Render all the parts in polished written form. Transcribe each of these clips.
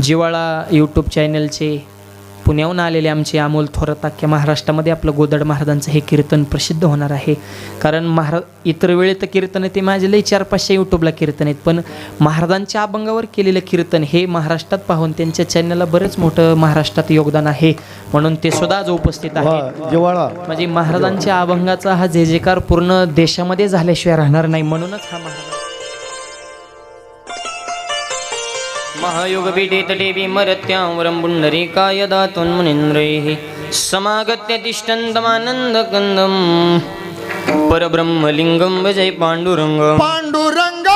जिवाळा यूट्यूब चॅनलचे पुण्याहून आलेले आमचे अमोल थोरात अख्ख्या महाराष्ट्रामध्ये आपलं गोदड महाराजांचं हे कीर्तन प्रसिद्ध होणार आहे. कारण इतर वेळे तर कीर्तन आहे ते माझे लई 400-500 यूट्यूबला कीर्तन आहेत, पण महाराजांच्या अभंगावर केलेलं कीर्तन हे महाराष्ट्रात पाहून त्यांच्या चॅनलला बरंच मोठं महाराष्ट्रात योगदान आहे, म्हणून ते सुद्धा आज उपस्थित आहे. जिवाळा म्हणजे महाराजांच्या अभंगाचा हा जे जेकार पूर्ण देशामध्ये झाल्याशिवाय राहणार नाही, म्हणूनच हा महायोग पीठे तटे विमरत्यावरं पुंडरीकाय दातोन्मुनीन्द्रैः समागत्य तिष्ठन्तमानन्दकन्दं परब्रह्मलिङ्गं भजे पाण्डुरङ्ग पांडुरंग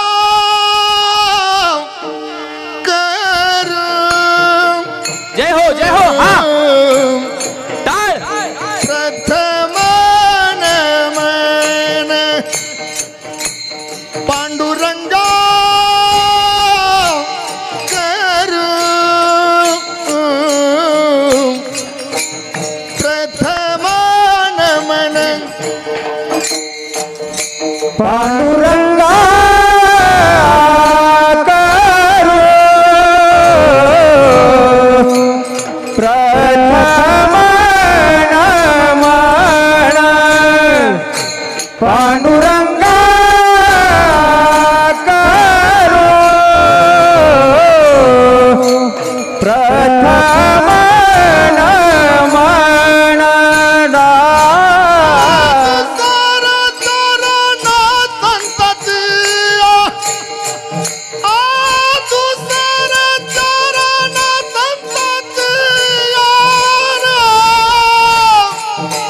कर जय हो जय हो. हा टाळ प्रथम नमन पांडुरंग कर प्रथम नमन पांडुरंगा करू प्रथम नमन पांडुरंगा करू प्रथम नमन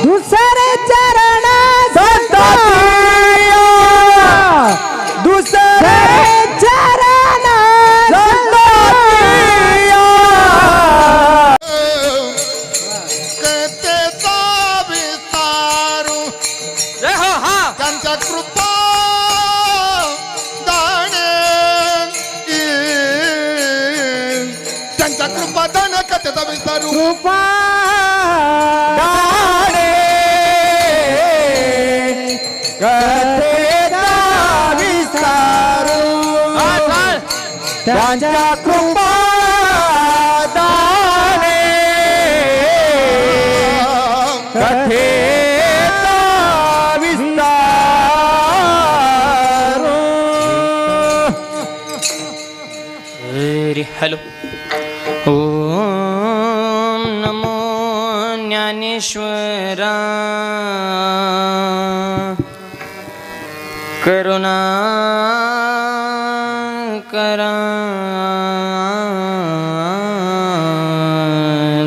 दुसरे चरण संततिया दुसरे चरण संततिया कथेचा विस्तारू जय हो. हा त्यांच्या कृपा दाने त्यांच्या कृपा दान कथेचा विस्तारू कृपा कथेचा विस्तारू त्यांच्या कृपा दाने कथेचा विस्तारू. हॅलो. ओम नमो ज्ञानेश्वरा करुणा करा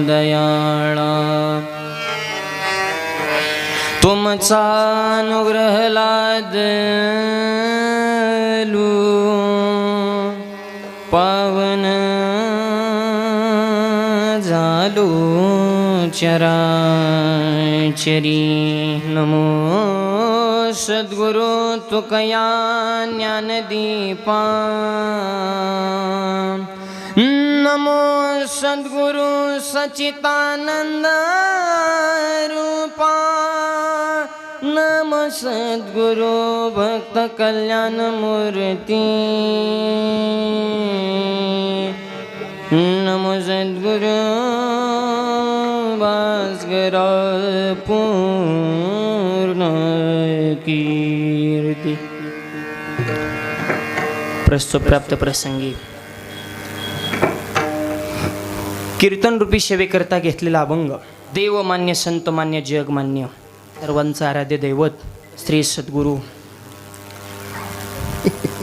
दयाळा तुमचा अनुग्रह लादलू पावन झालो चराचरी. नमो सद्गुरु तुकया ज्ञानदीपा नमो सद्गुरु सच्चिदानंद रूपा नमो सद्गुरु भक्त कल्याण मूर्ती नमो सद्गुरु भास्करा पूर्ण कीर्ती. प्रस्तुत प्राप्त प्रसंगी कीर्तन रूपी सेवेकरता घेतलेला अभंग देवमान्य संतमान्य जगमान्य सर्वांचा आराध्य दैवत श्री सद्गुरू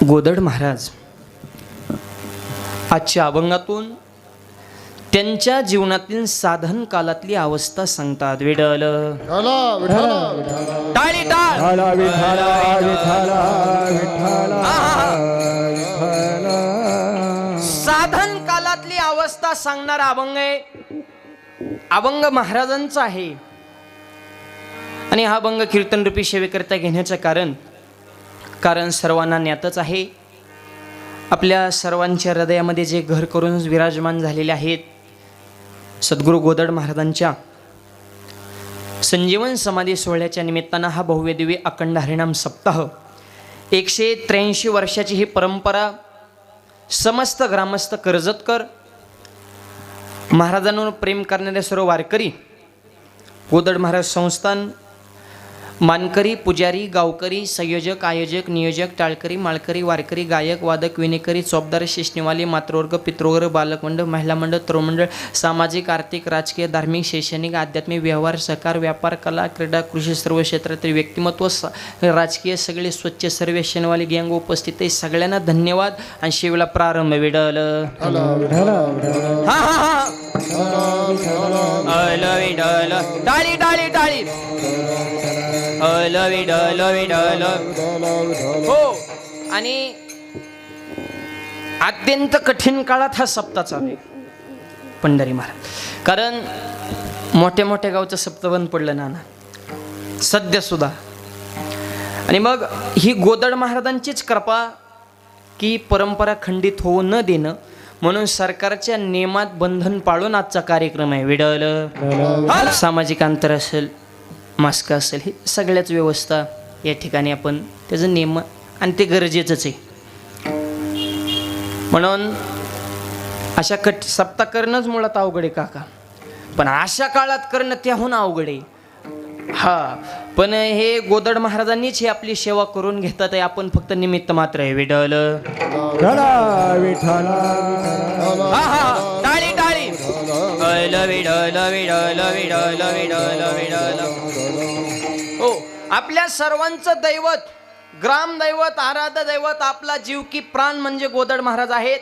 गोदड महाराज आजच्या अभंगातून त्यांच्या जीवनातील साधन कालातली अवस्था सांगतात. विठ्ठल टाळी टाळ साधन कालातली अवस्था सांगणारा अभंग आहे. अभंग महाराजांचा आहे आणि हा अभंग कीर्तन रूपी सेवेकरता घेण्याचं कारण सर्वांना ज्ञातच आहे. आपल्या सर्वांच्या हृदयामध्ये जे घर करून विराजमान झालेले आहेत सद्गुरू गोदड महाराजांच्या संजीवन समाधी सोहळ्याच्या निमित्तानं हा भव्य दिव्य अखंड हरिनाम सप्ताह 183 वर्षाची ही परंपरा समस्त ग्रामस्थ कर्जतकर महाराजांवर प्रेम करणारे सर्व वारकरी, गोदड महाराज संस्थान, मानकरी, पुजारी, गावकरी, संयोजक, आयोजक, नियोजक, टाळकरी, माळकरी, वारकरी, गायक, वादक, विणेकरी, चोपदार, शिष्णेवाले, मातृवर्ग, पितृवर्ग, बालक मंडळ, महिला मंडळ, तरुण मंडळ, सामाजिक, आर्थिक, राजकीय, धार्मिक, शैक्षणिक, आध्यात्मिक, व्यवहार, सहकार, व्यापार, कला, क्रीडा, कृषी, सर्व क्षेत्रातील व्यक्तिमत्व, राजकीय, सगळे स्वच्छ सर्वेक्षणवाले गँग उपस्थित आहे. सगळ्यांना धन्यवाद. आणि शेवला प्रारंभ विडल हा हा हा विडल टाळी टाळी टाळी हो. आणि अत्यंत कठीण काळात हा सप्ताह चालू आहे पंढरी महाराज. कारण मोठ्या मोठ्या गावचं सप्ताह बंद पडलं नाना सध्या सुद्धा. आणि मग ही गोदड महाराजांचीच कृपा की परंपरा खंडित होऊ न देणं, म्हणून सरकारच्या नियमात बंधन पाळून आजचा कार्यक्रम आहे. विडल सामाजिक अंतर असेल, मास्क असेल, ही सगळ्याच व्यवस्था या ठिकाणी आपण त्याचं नियम, आणि ते गरजेचंच आहे. म्हणून अशा सप्ताह करणंच मुळात अवघड आहे काका, पण अशा काळात करणं त्याहून अवघड आहे. हा, पण हे गोदड महाराजांनीच ही आपली सेवा करून घेतात आहे. आपण फक्त निमित्त मात्र आहे. विडल हा हा टाळी टाळी Widal Widal Widal Widal Widal. हो, आपल्या सर्वांचं दैवत, ग्रामदैवत, आराध्य दैवत, आपला जीव की प्राण म्हणजे गोदड महाराज आहेत.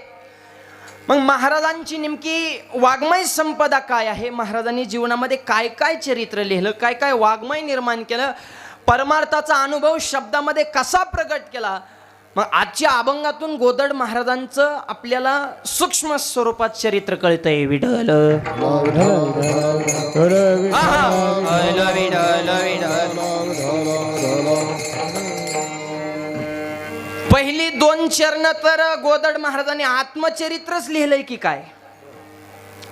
मग महाराजांची नेमकी वाङ्मय संपदा काय आहे, महाराजांनी जीवनामध्ये काय काय चरित्र लिहिलं, काय काय वाङ्मय निर्माण केलं, परमार्थाचा अनुभव शब्दामध्ये कसा प्रगट केला, मग आजच्या अभंगातून गोदड महाराजांचं आपल्याला सूक्ष्म स्वरूपात चरित्र कळतंय. विडल पहिली 2 चरण तर गोदड महाराजांनी आत्मचरित्रच लिहिलंय की काय,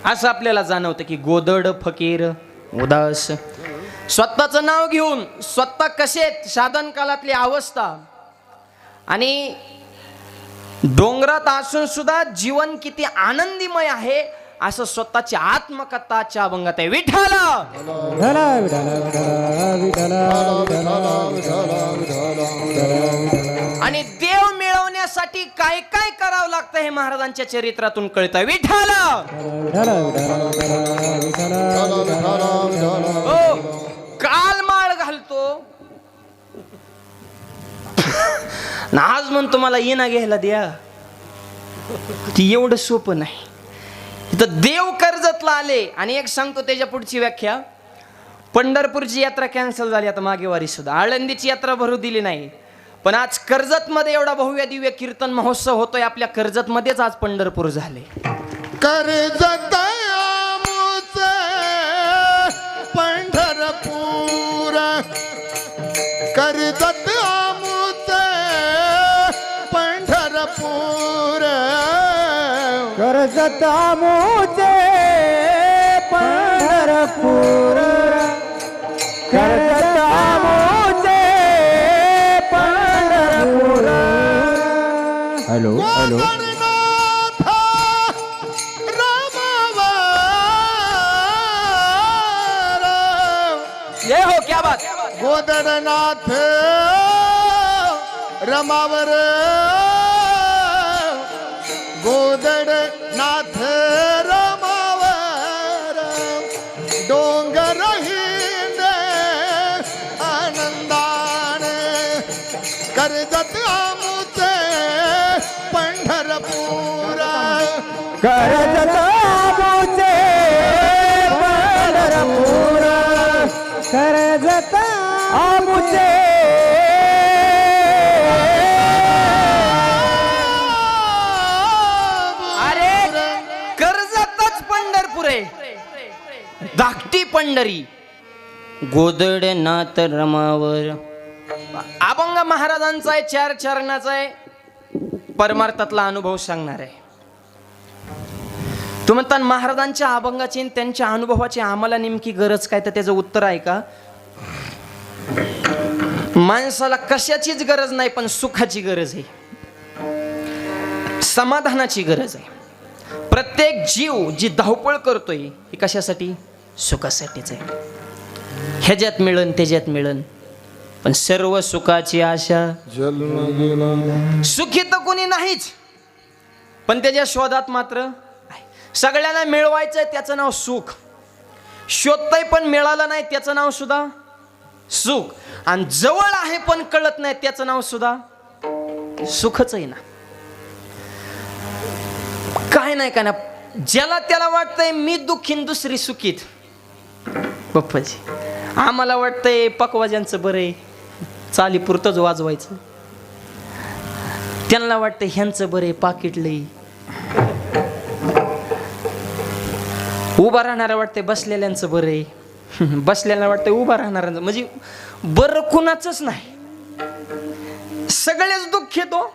असं आपल्याला जाणवतं की गोदड फकीर उदास, स्वतःचं नाव घेऊन स्वतः कसेत साधन कालातली अवस्था, आणि डोंगरात असून सुद्धा जीवन किती आनंदीमय आहे असं स्वतःची आत्मकथाच्या अभंगात आहे. विठ्ठला आणि देव मिळवण्यासाठी काय काय करावं लागतं हे महाराजांच्या चरित्रातून कळतं. विठ्ठला हो, काल माळ घालतो ना, आज म्हणतो मला येणा घ्यायला द्या. ती एवढं सोपं नाही. इथं देव कर्जतला आले. आणि एक सांगतो त्याच्या पुढची व्याख्या, पंढरपूरची यात्रा कॅन्सल झाली आता मागेवारी सुद्धा, आळंदीची यात्रा भरू दिली नाही, पण आज कर्जतमध्ये एवढा भव्य दिव्य कीर्तन महोत्सव होतोय. आपल्या कर्जतमध्येच आज पंढरपूर झाले. कर्जत आमुचे पंढरपूर, कर्जत आमुचे पंढरपूर, कर्जत आमुचे पंढरपूर, कर्जत आमुचे पंढरपूर. हॅलो हॅलो ये हो क्या बात. गोदडनाथ रमावर, गोदडनाथ रमावर, डोंगर हिंदे आनंदाने, कर्जत आमुचे पंढरपूर, कर्जत आमुचे पंढरपूर, कर्जत आमुचे. अरे कर्जतच पंढरपूर आहे, धाकटी पंढरी, गोदडनाथ रमावर. अभंग महाराजांचा आहे, 4 चरणाचा आहे, परमार्थातला अनुभव सांगणार आहे. तुम्ही म्हणता महाराजांच्या अभंगाची आणि त्यांच्या अनुभवाची आम्हाला नेमकी गरज काय, तर त्याचं उत्तर आहे का, माणसाला कशाचीच गरज नाही, पण सुखाची गरज आहे, समाधानाची गरज आहे. प्रत्येक जीव जी धावपळ करतोय ही कशासाठी? सुखासाठीच आहे. ह्याच्यात मिळन त्याच्यात मिळन, पण सर्व सुखाची आशा जन्म गेला. सुखी तर कोणी नाहीच, पण त्याच्या शोधात मात्र आहे. सगळ्यांना मिळवायचंय त्याचं नाव सुख, शोधताय पण मिळालं नाही त्याचं नाव सुद्धा सुख, आणि जवळ आहे पण कळत नाही त्याचं नाव सुद्धा सुखच आहे ना. काय नाही का ना, ज्याला त्याला वाटतंय मी दुःखीन दुसरी सुखीत. पप्पाजी आम्हाला वाटतंय पकवाजांचं बरं आहे, चालीपुरतंच वाजवायचं. त्यांना वाटतं ह्यांचं बरं आहे, पाकिट लई. उभा राहणारा वाटतंय बसलेल्यांचं बरं आहे, बसलेला वाटतंय उभा राहणाऱ्यांचं. म्हणजे बरं कुणाचंच नाही, सगळेच दुःख येतो.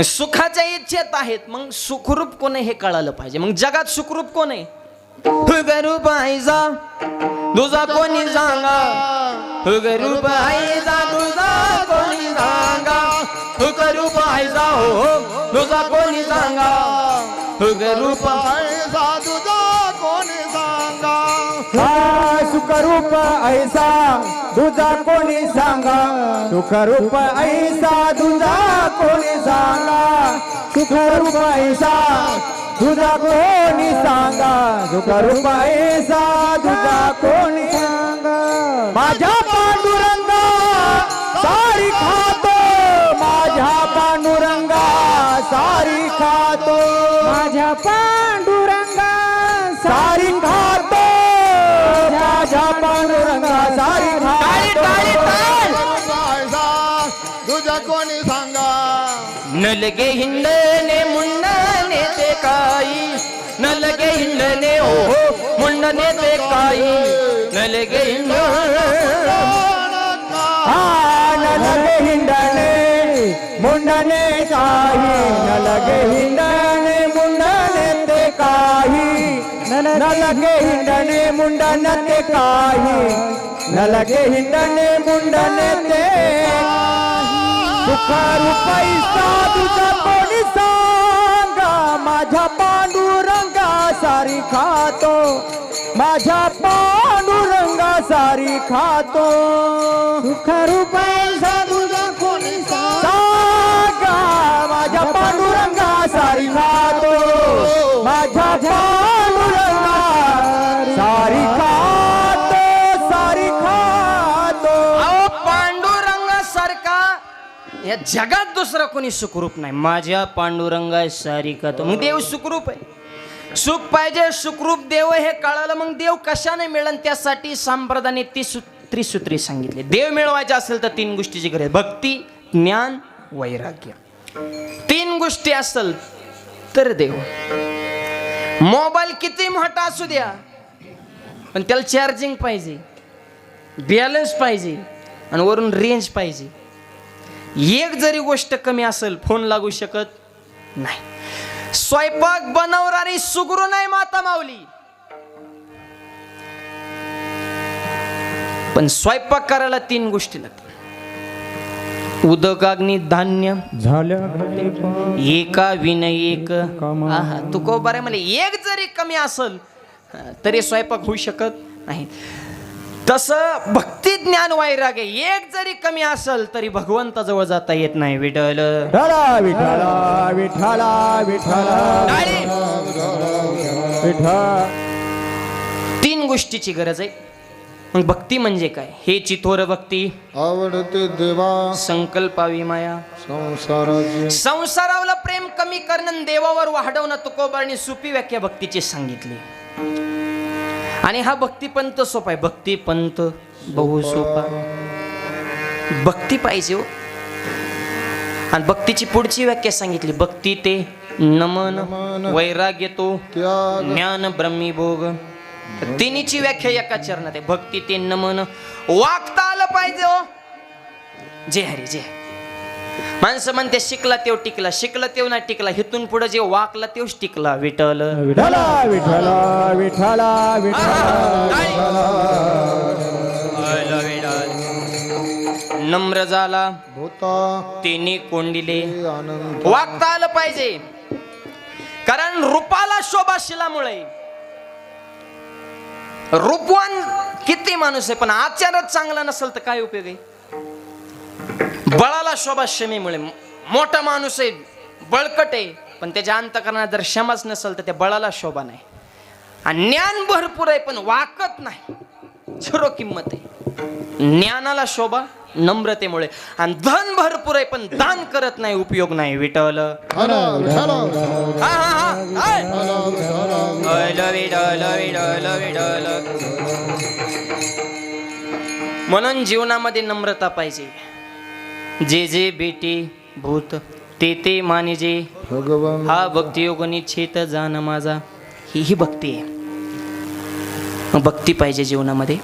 सुखाच्या इच्छेत आहेत, मग सुखरूप कोण आहे हे कळालं पाहिजे. मग जगात सुखरूप कोण आहे? हुगरूप आईजा तुझा कोणी सांगा, हुगरूप आईजा तुझा कोणी सांगा, हुगरूप आईजा हो तुझा कोणी सांगा, हुगरूप ऐसा तुझा कोणी सांगा. सुखरूप ऐसा तुझा कोणी सांगा, सुखरूप ऐसा तुझा कोणी सांगा, सुखरूप ऐसा तुझा कोणी सांगा, सुखरूप ऐसा तुझा कोणी सांगा. माझ्या पांडुरंगा सारी खातो, माझ्या पांडुरंगा सारी खातो, माझ्या पांडुरंगा सारी खातो, माझ्या पांडुरंगा सारी खातो. ऐसा तुझा कोणी सांगा. न लगे हिंडने मुंडने ते काही, न लगे हिंडने हो मुंडने ते काही, न लगे न लगे हिंडणे मुंडने काही, न लगे हिंडणे मुंडने ते काही, न लगे हिंडणे मुंडने ते काही, न लगे हिंडणे मुंडने ते. सुखरूप ऐसा तुझा कोणी सांगा, माझ्या पांडुरंगा सारी खातो, माझ्या पांडुरंगा सारी खातो. सुखरूप ऐसा तुझा कोणी सांगा, माझ्या पांडुरंगा सारी खातो, माझ्या पांडुरंगा सारी खातो, सारी खातो. अहो पांडुरंगासारखा या जगात दुसरा कोणी सुखरूप नाही. माझ्या पांडुरंगा सारी खातो. मग देव सुखरूप आहे. सुख पाहिजे, सुखरूप देव हे कळालं. मग देव कशाने मिळेल? त्यासाठी संप्रदायाने त्रिसूत्री सांगितले. देव मिळवायचे असेल तर 3 गोष्टीची गरज: भक्ती, ज्ञान, वैराग्य. 3 गोष्टी असेल तर देव. मोबाईल किती मोठा असू द्या, पण त्याला चार्जिंग पाहिजे, बॅलन्स पाहिजे आणि वरून रेंज पाहिजे. एक जरी गोष्ट कमी असेल फोन लागू शकत नाही. स्वयंपाक बनवणारी सुगरू नाही माता माऊली, पण स्वयंपाक करायला 3 गोष्टी लागतात: उदक, अग्नी, धान्य. झालं एका विनय एक. आहा तुकोबारे मला एक जरी कमी असेल तरी स्वयंपाक होऊ शकत नाही. तसं भक्ती, ज्ञान, वैराग्य एक जरी कमी असेल तरी भगवंताजवळ जाता येत नाही. विठ्ठल विठ्ठला विठ्ठला विठ्ठला विठ्ठला विठ्ठल. 3 गोष्टीची गरज आहे. मग भक्ती म्हणजे काय? हे चिथोर भक्ती, आवडते देवा संकल्पावी माया, संसाराची. संसारावला प्रेम कमी करणं, देवावर वाढवणं. तुकोबाराने सोपी व्याख्या भक्तीची सांगितली. आणि हा भक्तिपंथ सोपा आहे. भक्तिपंथ बहु सोपा. भक्ती पाहिजे हो. आणि भक्तीची पुढची व्याख्या सांगितली: भक्ती ते नमन, वैराग्य तो ज्ञान, ब्रह्मी भोग. तिन्हीची व्याख्या एका चरणात आहे. भक्ती ते नमन, वागता आलं पाहिजे हो. जे हरी जे. माणसं म्हणते शिकला तेव टिकला, शिकला तेव नाही टिकला. हिथून पुढे जे वाकला तेवच टिकला. विठ्ठल विठ्ठला विठ्ठला विठ्ठला नम्र झाला भूता तिने कोंडिले. आनंद वागता आलं पाहिजे. कारण रूपाला शोभाशिलामुळे रूपवान किती माणूस आहे पण आचारच चांगला नसेल तर काय उपयोग आहे. बळाला शोभा क्षमेमुळे मोठा माणूस आहे बळकट आहे पण त्याच्या अंतकरणात जर क्षमाच नसेल तर त्या बळाला शोभा नाही. आणि ज्ञान भरपूर आहे पण वाकत नाही, झिरो किंमत आहे. ज्ञानाला शोभा नम्रतेमुळे. आणि धन भरपूर आहे पण दान करत नाही, उपयोग नाही. विठ्ठल म्हणून जीवनामध्ये नम्रता पाहिजे. जे जे बेटे भूत ते ते मानिजे भगवान हा भक्ती योगनी छेत जाण माझा. ही भक्ती आहे. भक्ती पाहिजे जीवनामध्ये.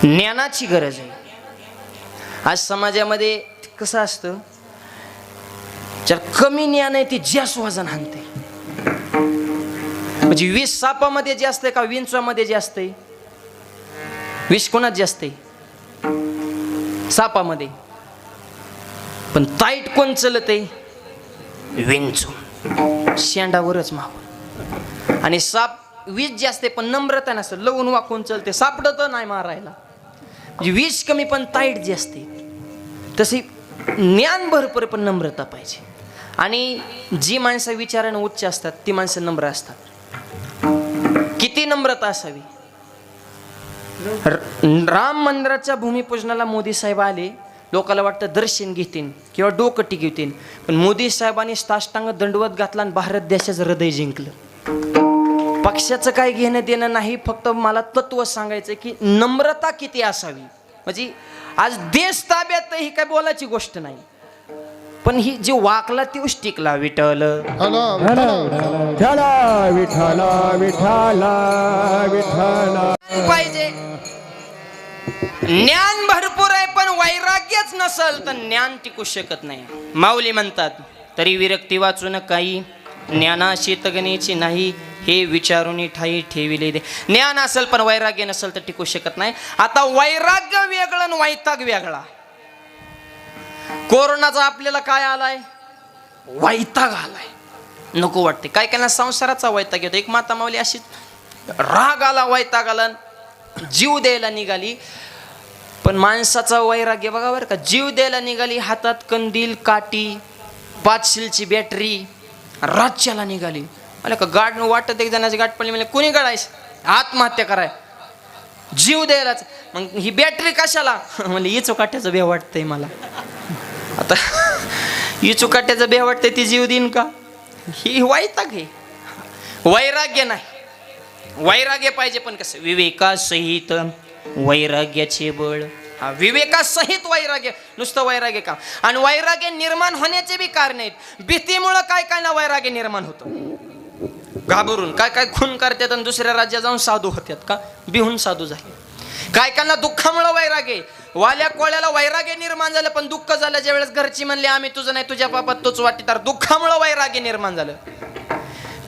ज्ञानाची गरज आहे. आज समाजामध्ये कसं असतं, जर कमी ज्ञान आहे ती जास्त वजन आणते. म्हणजे 20 सापामध्ये जे असते का विंचवामध्ये जे असते, 20 कोणात जास्त आहे? सापामध्ये. पण ताईट कोण चलते? विंचू. शेंडावरच माव. आणि साप 20 जास्त पण नम्रता नसतं, लवून वाकून चलते. सापडत नाही मारायला. म्हणजे 20 कमी पण ताईट जे असते. तशी ज्ञान भरपूर पण नम्रता पाहिजे. आणि जी माणसं विचाराने उच्च असतात ती माणसं नम्र असतात. किती नम्रता असावी. राम मंदिराच्या भूमिपूजनाला मोदी साहेब आले. लोकांना वाटतं दर्शन घेतील किंवा डोकं टिकवतील, पण मोदी साहेबांनी साष्टांग दंडवत घातला आणि भारत देशाचं हृदय जिंकलं. पक्षाचं काय घेणं देणं नाही, फक्त मला तत्व सांगायचं की नम्रता किती असावी. म्हणजे आज देश ताब्यात ही काय बोलायची गोष्ट नाही, पण ही जी वाकला तीच टिकला. विठ्ठल पाहिजे. ज्ञान भरपूर आहे पण वैराग्यच नसल तर ज्ञान टिकू शकत नाही. माऊली म्हणतात, तरी विरक्ती वाचून काही ज्ञानाशी तगणीची नाही, हे विचारून ठाई ठेविले दे. ज्ञान असेल पण वैराग्य नसेल तर टिकू शकत नाही. आता वैराग्य वेगळं आणि वैताग वेगळा. कोरोनाचा आपल्याला काय आलाय? वैताग आलाय. नको वाटते. काय काय संसाराचा वैताग येतो. एक माता माऊली अशी राग आला, वैताग आला, जीव द्यायला निघाली. पण माणसाचा वैराग्य बघा बरं का. जीव द्यायला निघाली, हातात कंदील, काठी, 5 शिलची बॅटरी, राज्याला निघाली. मला का गाड वाटत एक जणाची गाठ पडली. म्हणजे कोणी गाडायच? आत्महत्या कराय, जीव द्यायलाच. मग ही बॅटरी कशाला? म्हणजे इचो काट्याचं भेव वाटतंय मला. आता इचो काट्याचं भेव वाटतंय, ती जीव देईन का? ही वैताग आहे. वैराग्य नाही. वैराग्य पाहिजे पण कसं? विवेकासहित वैराग्याचे बळ. हा, विवेकासहित वैराग्य. नुसतं वैराग्य का? आणि वैराग्य निर्माण होण्याचे बी कारण आहेत. भीतीमुळं काय काय ना वैराग्य निर्माण होतं. घाबरून काय काय खून करतात आणि दुसऱ्या राज्यात जाऊन साधू होतात का? बिहून साधू झाले. काय कायना दुःखामुळं वैराग्य. वाल्या कोळ्याला वैराग्य निर्माण झालं, पण दुःख झालं ज्या वेळेस घरची म्हणले आम्ही तुझं नाही, तुझ्या पापात तोच वाटी, तर दुःखामुळं वैराग्य निर्माण झालं.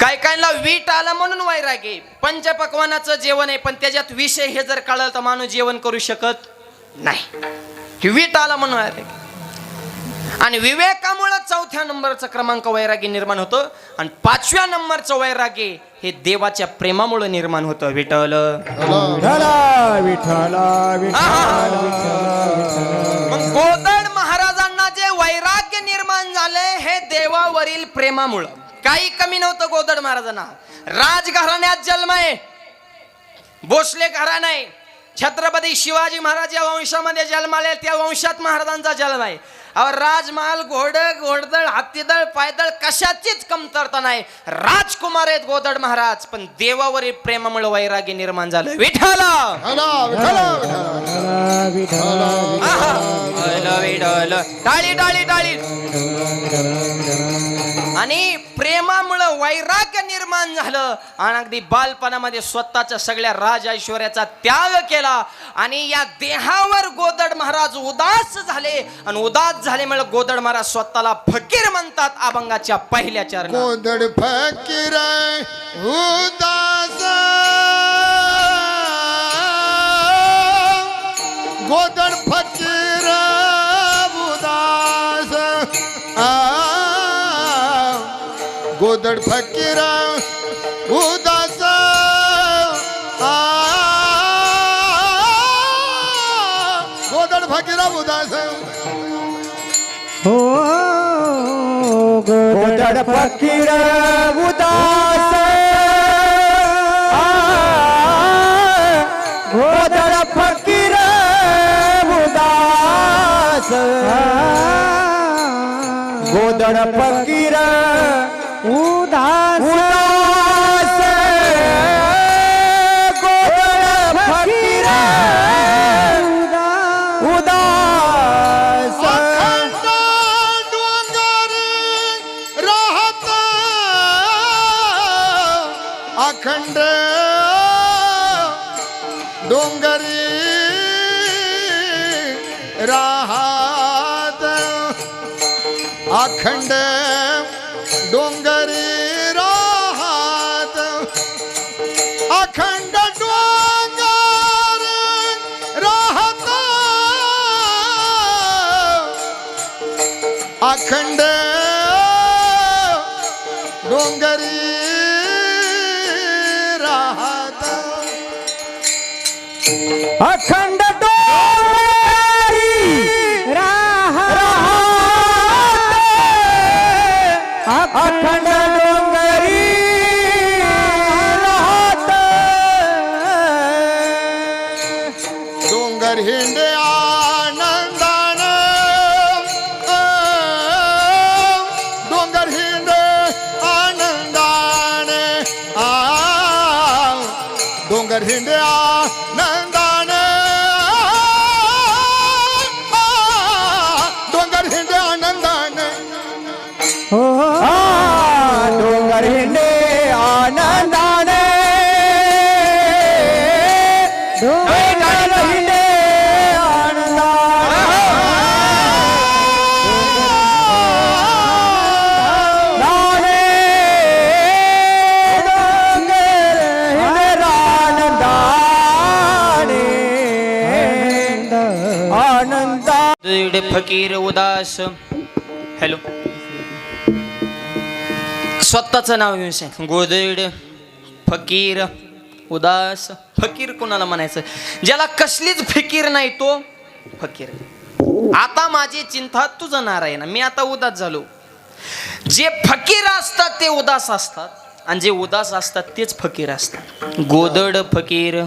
काय कायला वीट आला म्हणून वैराग्य. पंचपक्वानाचं जेवण आहे पण त्याच्यात विषय हे जर कळलं तर माणूस जेवण करू शकत नाही. वीट आला म्हणून वैराग्य. आणि विवेकामुळे 4थ्या नंबरचा क्रमांक वैराग्य निर्माण होतं. आणि 5व्या नंबरचं वैराग्य हे देवाच्या प्रेमामुळे निर्माण होतं. विठ्ठल मग गोदड महाराजांना जे वैराग्य निर्माण झाले हे देवावरील प्रेमामुळं. काही कमी नव्हतं गोदड महाराजांना. राजघराण्यात जन्म आहे, भोसले घराणं आहे. छत्रपती शिवाजी महाराज या वंशामध्ये जन्माले, त्या वंशात महाराजांचा जन्म आहे. राजमहाल, घोडदळ, हत्तीदळ, पायदळ कशाचीच कमतरता नाही. राजकुमार आहेत गोदड महाराज, पण देवावरील प्रेमामुळे वैराग्य निर्माण झालं. विठ्ठल टाळी टाळी टाळी. आणि प्रेमामुळं वैराग्य निर्माण झालं. आणि अगदी बालपणामध्ये स्वतःच्या सगळ्या राज ऐश्वर्याचा त्याग केला. आणि या देहावर गोदड महाराज उदास झाले. आणि उदास झाल्यामुळे गोदड महाराज स्वतःला फकीर म्हणतात. अभंगाच्या पहिल्या चरणात गोदड फकीर उदास, गोदड फकीर उदास, गोदड फकीर उदास गोदड फकीर उदास हो गोदड फकीर उदास गोदड फकीर उदास गोदड फकीर उदास गोदड फकीर उदास अखंड डोंगर राहत अखंड डोंगरी राहत अखंड डोंगरी राहत अखंड डोंगर राहत अखंड डोंगरी राहत अखंड डोंगरी अखंड डोंगरी राहत डोंगर हिंडे आनंदान डोंगर हिंडे आनंदान डोंगर हिंडे आनंदान डोंगर हिंडे आनंदान डोंगर हिंडे आनंदाने डोंगर हिंडे आनंदाने डोंगर हिंडे आनंदा गोदड फकीर उदास. हॅलो, स्वतःचं नाव घेऊन सांग. गोदड फकीर उदास. फकीर कोणाला म्हणायचं? ज्याला कसलीच फिकीर नाही तो फकीर. आता माझी चिंता तुझं नारायण, मी आता उदास झालो. जे फकीर असतात ते उदास असतात आणि जे उदास असतात तेच फकीर असतात. गोदड फकीर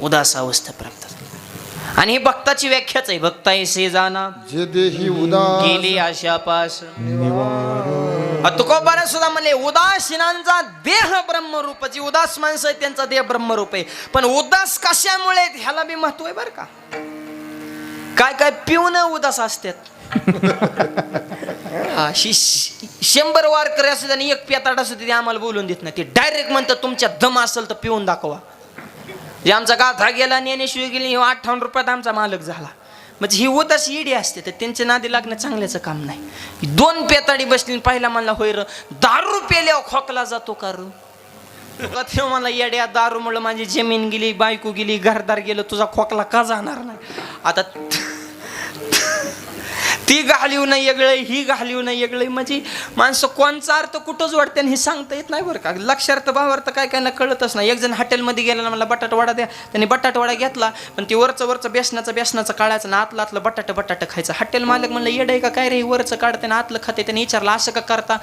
उदास अवस्था प्राप्त. आणि ही भक्ताची व्याख्याच आहे. भक्तायसे जाना जे देही उदास गेली आशापास. तुकोबाने सुद्धा म्हणले उदासीनांचा देह ब्रह्मरूप. जी उदास माणसं आहेत त्यांचा देह ब्रह्मरूप आहे. पण उदास कशामुळे ह्याला बी महत्व आहे बरं का. काय काय पिऊन उदास असतात. 100 वारकरी असतात आणि एक पेताड असतो ते आम्हाला बोलून देत नाही. ते डायरेक्ट म्हणतात तुमच्या दम असेल तर पिऊन दाखवा. जे आमचा गाथा गेला ज्ञानेश्वरी गेली 58 रुपयात आमचा मालक झाला. म्हणजे ही उदास इडी असते तर त्यांच्या नादी लागणं चांगल्याचं काम नाही. 2 पेताडी बसली पाहिला म्हणला होय र दारू पेल्यावर खोकला जातो का र. मला येड्या दारू मुळे माझी जमीन गेली, बायको गेली, घरदार गेलं, तुझा खोकला का जाणार नाही. आता ती घालीव नाही वेगळं, ही घालीव नाही वेगळं. म्हणजे माणसं कोणचा अर्थ कुठं जोडते हे सांगता येत नाही बरं का. लक्षार्थ भावार्थ काय काय कळतच नाही. एक जण हॉटेलमध्ये गेला ना, मला बटाटवाडा द्या. त्यांनी बटाटवाडा घेतला पण ती वरचं बेसनाचं काढायचं ना, आतलं बटाटा खायचं. हॉटेल मालक म्हणलं येड आहे का काय रे, वरचं काढते ना आतलं खाते. त्याने विचारलं असं का करता.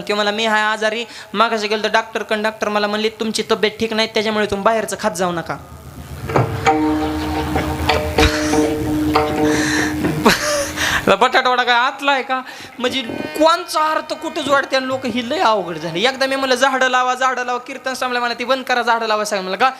ते मला मी हाय आजारी, मागाशी गेलं तर डॉक्टर मला म्हणले तुमची तब्येत ठीक नाही त्याच्यामुळे तुम्ही बाहेरचं खात जाऊ नका. बटाटावडा काय आतला आहे का. म्हणजे कोणचा अर्थ कुठं जोडते आणि लोक ही लय अवघड झाले. एकदा मी म्हणलं झाडं लावा कीर्तन सांगलं मला ती बंद करा झाडं लावा सांग. मला का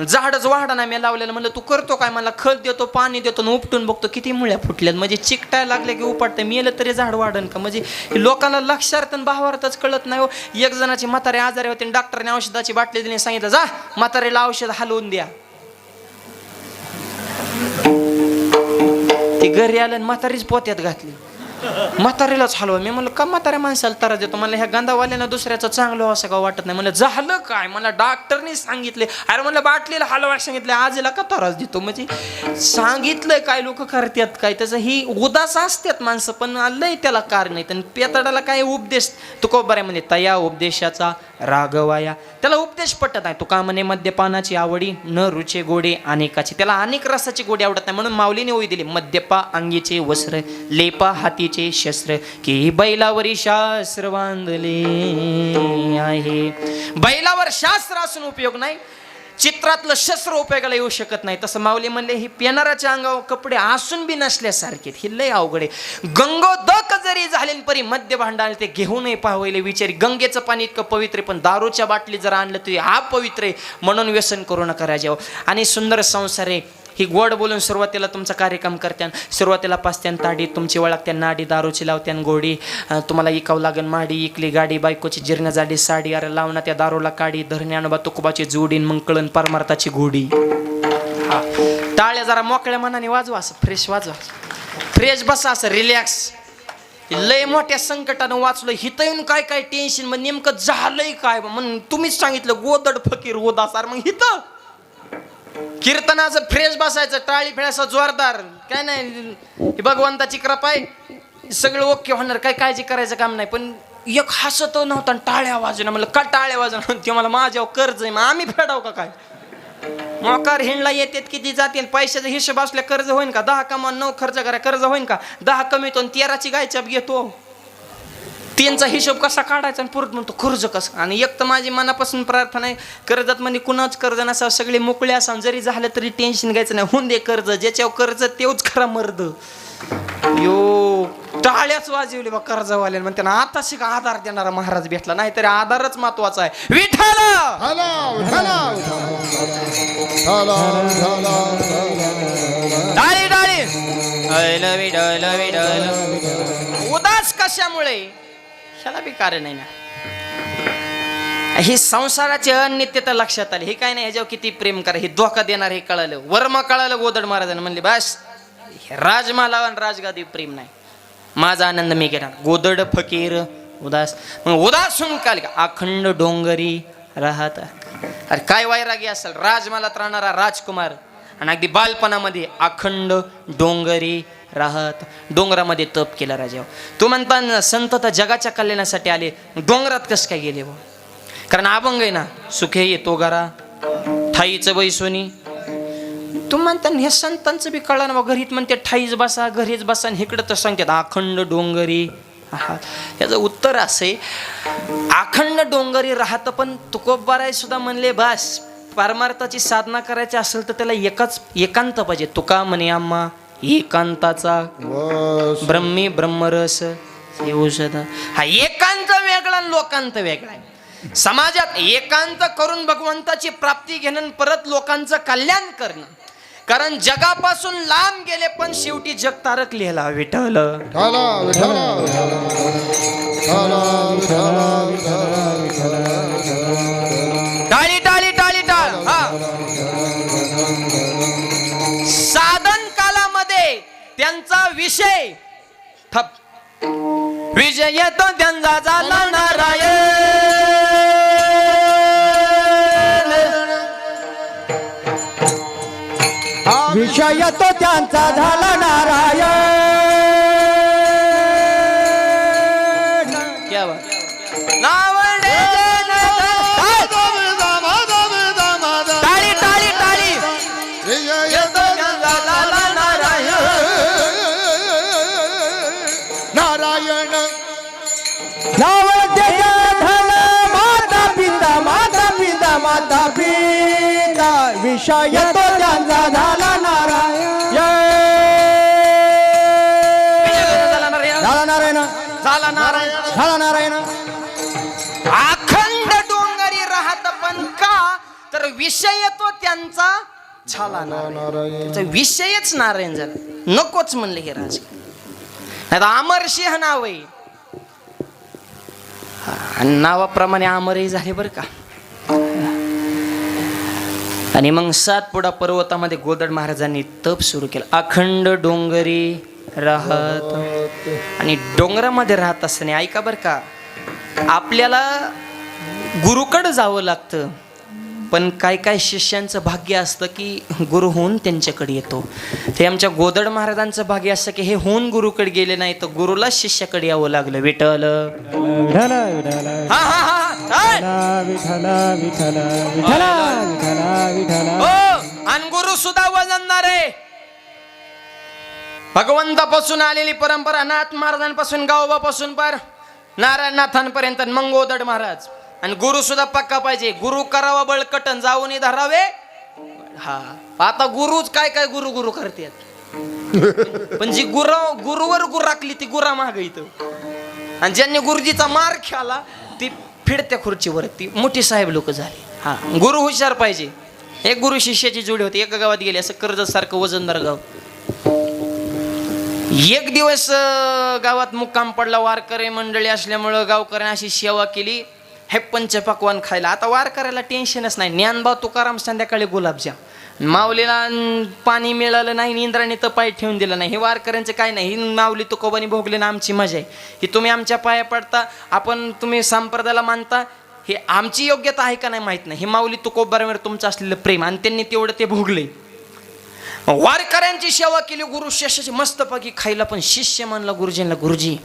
झाडच वाढा नाही मी लावलेलं. म्हणलं तू करतो काय. मला खत देतो, पाणी देतो आणि उपटून बघतो किती मुळ्या फुटल्यात. म्हणजे चिकटायला लागले की उपटते. मेलं तरी झाड वाढन का. म्हणजे लोकांना लक्षार्थ आणि भावार्थच कळत नाही हो. एक जणाची म्हातारे आजारी होते, डॉक्टरने औषधाची बाटली दिली, सांगितलं जा म्हातारेला औषध हलवून द्या. ती घरी आलं आणि म्हातारीच पोत्यात घातली. म्हातारीलाच हलवा. मी म्हणलं का म्हाताऱ्या माणसाला त्रास देतो? मला ह्या गांधावाल्यानं दुसऱ्याचं चांगलं असं का वाटत नाही. मला झालं काय? मला डॉक्टरनी सांगितले. अरे म्हणलं बाटलीला हलवा सांगितलं, आजीला का त्रास देतो? म्हणजे सांगितलंय काय, लोक करतात काय, त्याचं ही उदास असतात माणसं, पण लय त्याला कारण नाही. आणि पेताडाला काय उपदेश तुकोबा म्हणजे तया उपदेशाचा रागवाया, त्याला उपदेश पटत आहे. तुका म्हणे मद्यपानाची आवडी न रुचे गोडे अनेकाची, त्याला अनेक रसाची गोडी आवडत नाही. म्हणून माऊलीने ओळी दिली, मद्यपा अंगीचे वस्त्र लेपा हातीचे शस्त्र की बैलावरी शास्त्र बांधले आहे. बैलावर शास्त्र असून उपयोग नाही, चित्रातलं शस्त्र उपयोगाला येऊ शकत नाही. तसं माऊली म्हणले ही पेनाराच्या अंगावर कपडे असून बी नसल्यासारखे, ही लय अवघड आहे. गंगोदक जरी झाले परी मद्य भांडाल ते घेऊ नये पाहावले विचारी. गंगेचं पाणी इतकं पवित्र आहे, पण दारूच्या बाटली जर आणलं तरी हा पवित्र आहे, म्हणून व्यसन करू नका राजाओ. आणि सुंदर संसार आहे. ही गोड बोलून सुरुवातीला तुमचा कार्यक्रम करत्यान, सुरुवातीला पाचत्यान ताडी तुमची ओळखत्यान, नाडी दारूची लावत्यान गोडी, तुम्हाला इकावं लागन माडी, इकली गाडी, बायकोची जीर्ण जाडी साडी, अरे लावणा त्या दारूला काडी, धरण्यानबा तुकोबाची जोडीन, मग कळण परमार्थाची गोडी. हा, टाळ्या जरा मोकळ्या मनाने वाजवा, असं फ्रेश वाजवा, फ्रेश बसा, असं रिलॅक्स. लय मोठ्या संकटानं वाचलं, हिथं येऊन काय काय टेन्शन, मग नेमकं झालंय काय, मग तुम्हीच सांगितलं गोदड फकीर उदासार, मग हिथं कीर्तनाचं फ्रेश बसायचं, टाळी फेडायचं जोरदार, काय नाही, भगवंताची कृपा आहे, सगळं ओके होणार, काय काळजी करायचं काम नाही. पण एक हसत नव्हता टाळ्या वाजवणं, म्हणलं का टाळ्या वाजवणं? ते मला माझ्यावर कर्ज आहे, मग आम्ही फेडाव का काय? मोकार हिंडला येतात किती जातील, पैशाचा हिशोब असल्या कर्ज होईन का? 10 कमा 9 खर्च करा कर्ज होईन का? 10 कमीतो 13ची गायछाप घेतो, 3चा हिशोब कसा काढायचा आणि पुरत म्हणतो कर्ज कसं. आणि एक तर माझी मनापासून प्रार्थना आहे, कर्जात म्हणजे कुणाच कर्ज नसावं, सगळे मोकळे असावं, जरी झालं तरी टेन्शन घ्यायचं नाही, होऊन दे कर्ज, ज्याच्यावर कर्ज तेवच खरा मर्द. यो टाळ्याच वाजवले बा कर्जवाल्या, मग त्यांना आता शिका आधार देणारा महाराज भेटला, नाही तरी आधारच महत्वाचा आहे. उदास कशामुळे? ह्याला बी कारण आहे ना. ही संसाराची अनित्यता लक्षात आली. हे काय नाही, ह्याच्यावर किती प्रेम करा, हे धोका देणार हे कळालं. वर्मा कळालं गोदड महाराजांना, म्हणले बस राजमाला आणि राजगादी प्रेम नाही, माझा आनंद मी घेणार. गोदड फकीर उदास, मग उदास होऊन काल का अखंड डोंगरी राहत. अरे काय वैरागी असेल, राजमालात राहणारा राजकुमार आणि अगदी बालपणामध्ये अखंड डोंगरी राहत, डोंगरामध्ये तप केला राजा. तू म्हणता संत तर जगाच्या कल्याणासाठी आले, डोंगरात कसं काय गेले? कारण अभंग आहे ना, सुखे येतो घरा ठाईचं बैसोनी. तू म्हणता हे संतांचं बी कळलं ना, घरीत म्हणते ठाईच बसा, घरीच बसा, आणि इकडं तर सांगतात अखंड डोंगरी राहत. याचं उत्तर असे, अखंड डोंगरी राहत, पण तुकोबाराय सुद्धा म्हणले बस परमार्थाची साधना करायची असेल तर त्याला एकांत पाहिजे. तुका म्हणे आम्हा एकांताचा ब्रह्मी ब्रह्मरस औषध. हा एकांत वेगळा, लोकांत वेगळा आहे. समाजात एकांत करून भगवंताची प्राप्ती घेणं, परत लोकांचं कल्याण करणं. कारण जगापासून लांब गेले पण शेवटी जग तारकलेला विठ्ठल. टाळी टाळी टाळी टाळ. साधन कालामध्ये त्यांचा विषय ठप, विजय येतो त्यांचा झाला नारायण. विषय तो त्यांचा झाला नारायण. क्या बात. नावडे टाळी टाळी टाळी. नारायण नाव धन माता पिता माता पिता माता पिता. विषय तो त्यांचा झाला नारायण. झाला नारायण, झाला नारायण, झाला नारायण. अखंड डोंगरी राहत, पण का तर विषय तो त्यांचा झाला नारायण. विषयच नारायण झाला, नकोच म्हणले हे राज. नाही तर अमरसिंह नाव आहे, नावाप्रमाणे अमरही झाले बरं का. आणि मग सातपुडा पर्वतामध्ये गोदड महाराजांनी तप सुरू केलं. अखंड डोंगरी राहत. आणि डोंगरामध्ये राहत असताना ऐका बरं का, आपल्याला गुरुकडं जावं लागतं, पण काय काय शिष्यांचं भाग्य असतं की गुरु होऊन त्यांच्याकडे येतो. ते आमच्या गोदड महाराजांचं भाग्य असतं की हे होऊन गुरुकडे गेले नाही, तर गुरुला शिष्याकडे यावं लागलं. विठ्ठल विठ्ठल विठ्ठल हा हा हा काय? विठ्ठल विठ्ठल विठ्ठल विठ्ठल विठ्ठल. हो, आणि गुरु सुद्धा वजनदार आहे. भगवंतापासून आलेली परंपरा, नाथ महाराजांपासून गावोबापासून पार नारायणनाथांपर्यंत मंगोदड महाराज. आणि गुरु सुद्धा पक्का पाहिजे. गुरु करावा बळकटन जाऊन धरावे. हा, आता गुरुच काय काय गुरु गुरु करतात, पण जी गुरुवर गुराकली ती गुरा माग इथं. आणि ज्यांनी गुरुजीचा मार खाला ती फिरत्या खुर्चीवर ती मोठी साहेब लोक झाली. हा, गुरु हुशार पाहिजे. एक गुरु शिष्याची जोडी होती, एका गावात गेली, असं कर्जत सारखं वजनदार गाव. एक दिवस गावात मुक्काम पडला. वारकरी मंडळी असल्यामुळं गावकऱ्यांनी अशी सेवा केली, हे पंचपक्वान खायला. आता वारकऱ्याला टेन्शनच नाही. ज्ञानबा तुकाराम संध्याकाळी गुलाबजाम, माऊलीला पाणी मिळालं नाही, इंद्राने तर पाय ठेवून दिला नाही. हे वारकऱ्यांचं काय नाही. ही माऊली तुकोबानी भोगली ना आमची मजा आहे. ही तुम्ही आमच्या पाया पडता, आपण तुम्ही संप्रदायाला मानता, हे आमची योग्यता आहे का नाही माहीत नाही. हे माऊली तुकोबारावर तुमचं असलेलं प्रेम, आणि त्यांनी तेवढं ते भोगले. वारकऱ्यांची सेवा केली, गुरु शिष्याची मस्तपैकी खायला. पण शिष्य म्हणला गुरुजींना, गुरुजी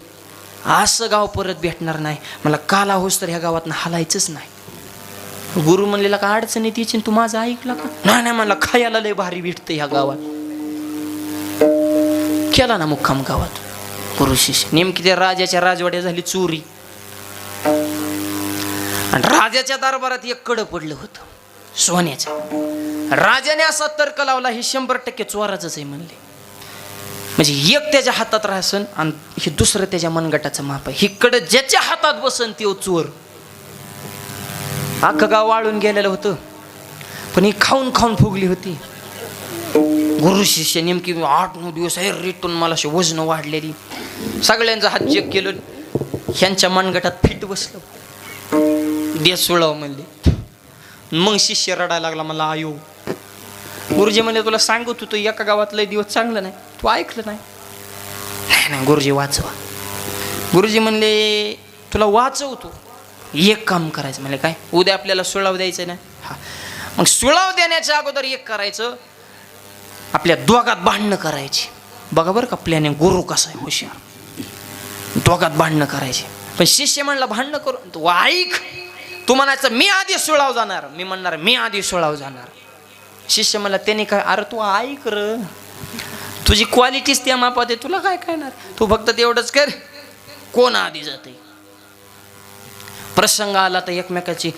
असं गाव परत भेटणार नाही, मला काला होस तर ह्या गावातनं हलायचंच नाही. गुरु म्हणलेला का अडचण आहे तिची, तू माझं ऐकलं का? नाही नाही, मला खायला लय भारी भेटतं ह्या गावात. केला ना मुक्काम गावात गुरु शिष्य. नेमकी त्या राजाच्या राजवाड्या झाली चोरी, आणि राजाच्या दरबारात एक कडं पडलं होतं सोन्याचं. राजाने असा तर्क लावला, हे 100% चोराचंच आहे म्हणले. म्हणजे एक त्याच्या हातात राहसन आणि हे दुसरं त्याच्या मनगटाचं माप आहे. हिकडं ज्याच्या हातात बसन तो चोर. अख्खं गाव वाळून गेलेलं होतं, पण ही खाऊन खाऊन फुगली होती. गुरु शिष्य नेमकी 8-9 दिवस आहे रिटून मला अशी वजन वाढलेली. सगळ्यांचा हात चेक केलं, ह्यांच्या मनगटात फिट बसलं. दे सुळाव म्हणले. मग शिष्य रडायला लागला, मला आयो. गुरुजी म्हणले, तुला सांगत होतो एका गावात लय दिवस चांगलं नाही, तू ऐकलं नाही. नाही गुरुजी वाचवा. गुरुजी म्हणले, तुला वाचवतो, एक काम करायचं. म्हणले काय? उद्या आपल्याला सुळाव द्यायचं ना. हा, मग सुळाव देण्याच्या अगोदर एक करायचं, आपल्या दोघात भांडणं करायची. बघा बरं का प्लॅनिंग, गुरु कसा आहे हुशार. दोघात भांडणं करायचे. पण शिष्य म्हणला, भांडणं करू, तू ऐक. तू म्हणायचं मी आधी सुळाव जाणार, मी म्हणणार मी आधी सुळाव जाणार. शिष्य म्हणला, त्याने काय? अरे तू ऐक र, तुझी क्वालिटीच त्या मापात आहे, तुला काय कळणार? तू फक्त तेवढंच कर, कोण आधी जाते. प्रसंग आला तर एकमेकाची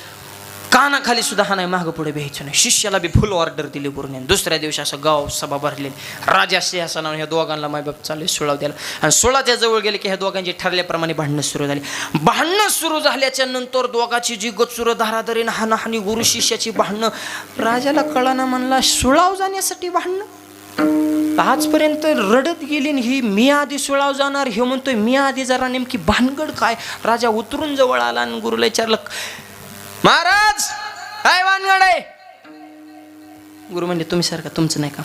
कानाखाली सुद्धा हा नाही, मागं पुढे भ्यायचं नाही. शिष्याला बी फुल ऑर्डर दिली पूर्ण. दुसऱ्या दिवशी असं गाव सभा भरलेली. राजा सिंहासनावर ह्या दोघांना मायबाप चालू सुळाव द्यायला. आणि सोळाच्या जवळ गेले की ह्या दोघांची ठरल्याप्रमाणे भांडणं सुरू झाली. भांडणं सुरू झाल्याच्या नंतर दोघांची जी गचुरं धाराधरीन हानाहानी, गुरु शिष्याची भांडणं. राजाला कळाना, म्हणला सुळाव जाण्यासाठी भांडणं. आजपर्यंत रडत गेली ही, मी आधी सुळाव जाणार, हे म्हणतोय मी आधी जरा, नेमकी भानगड काय? राजा उतरून जवळ आला आणि गुरुला विचारलं, महाराज काय भानगड आहे? गुरु म्हणजे, तुम्ही सारखा, तुमचं नाही का,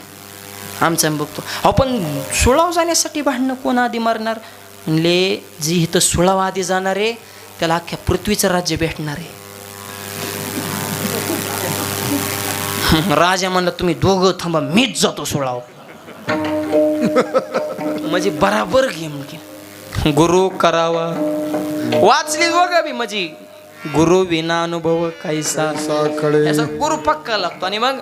आमचं बघतो. अहो पण सुळाव जाण्यासाठी भांडणं कोण आधी मारणार? म्हणले, जी इथं सुळाव आधी जाणार आहे त्याला अख्ख्या पृथ्वीचं राज्य भेटणार आहे. राजा म्हणला, तुम्ही दोघं थांबा, मीच जातो सुळाव. म्हणजे बराबर गेम की गुरु करावा. वाचली बघा बी, म्हणजे गुरु विना अनुभव काहीसा गुरु पक्का लागतो. आणि मग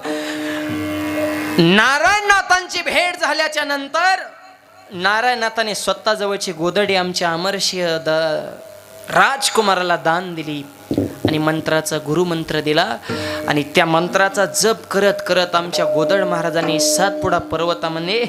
नारायणनाथांची भेट झाल्याच्या नंतर नारायणनाथाने स्वतः जवळची गोदडी आमच्या अमरशीय राजकुमाराला दान दिली आणि मंत्राचा गुरुमंत्र दिला. आणि त्या मंत्राचा जप करत करत आमच्या गोदड महाराजांनी सातपुडा पर्वतामध्ये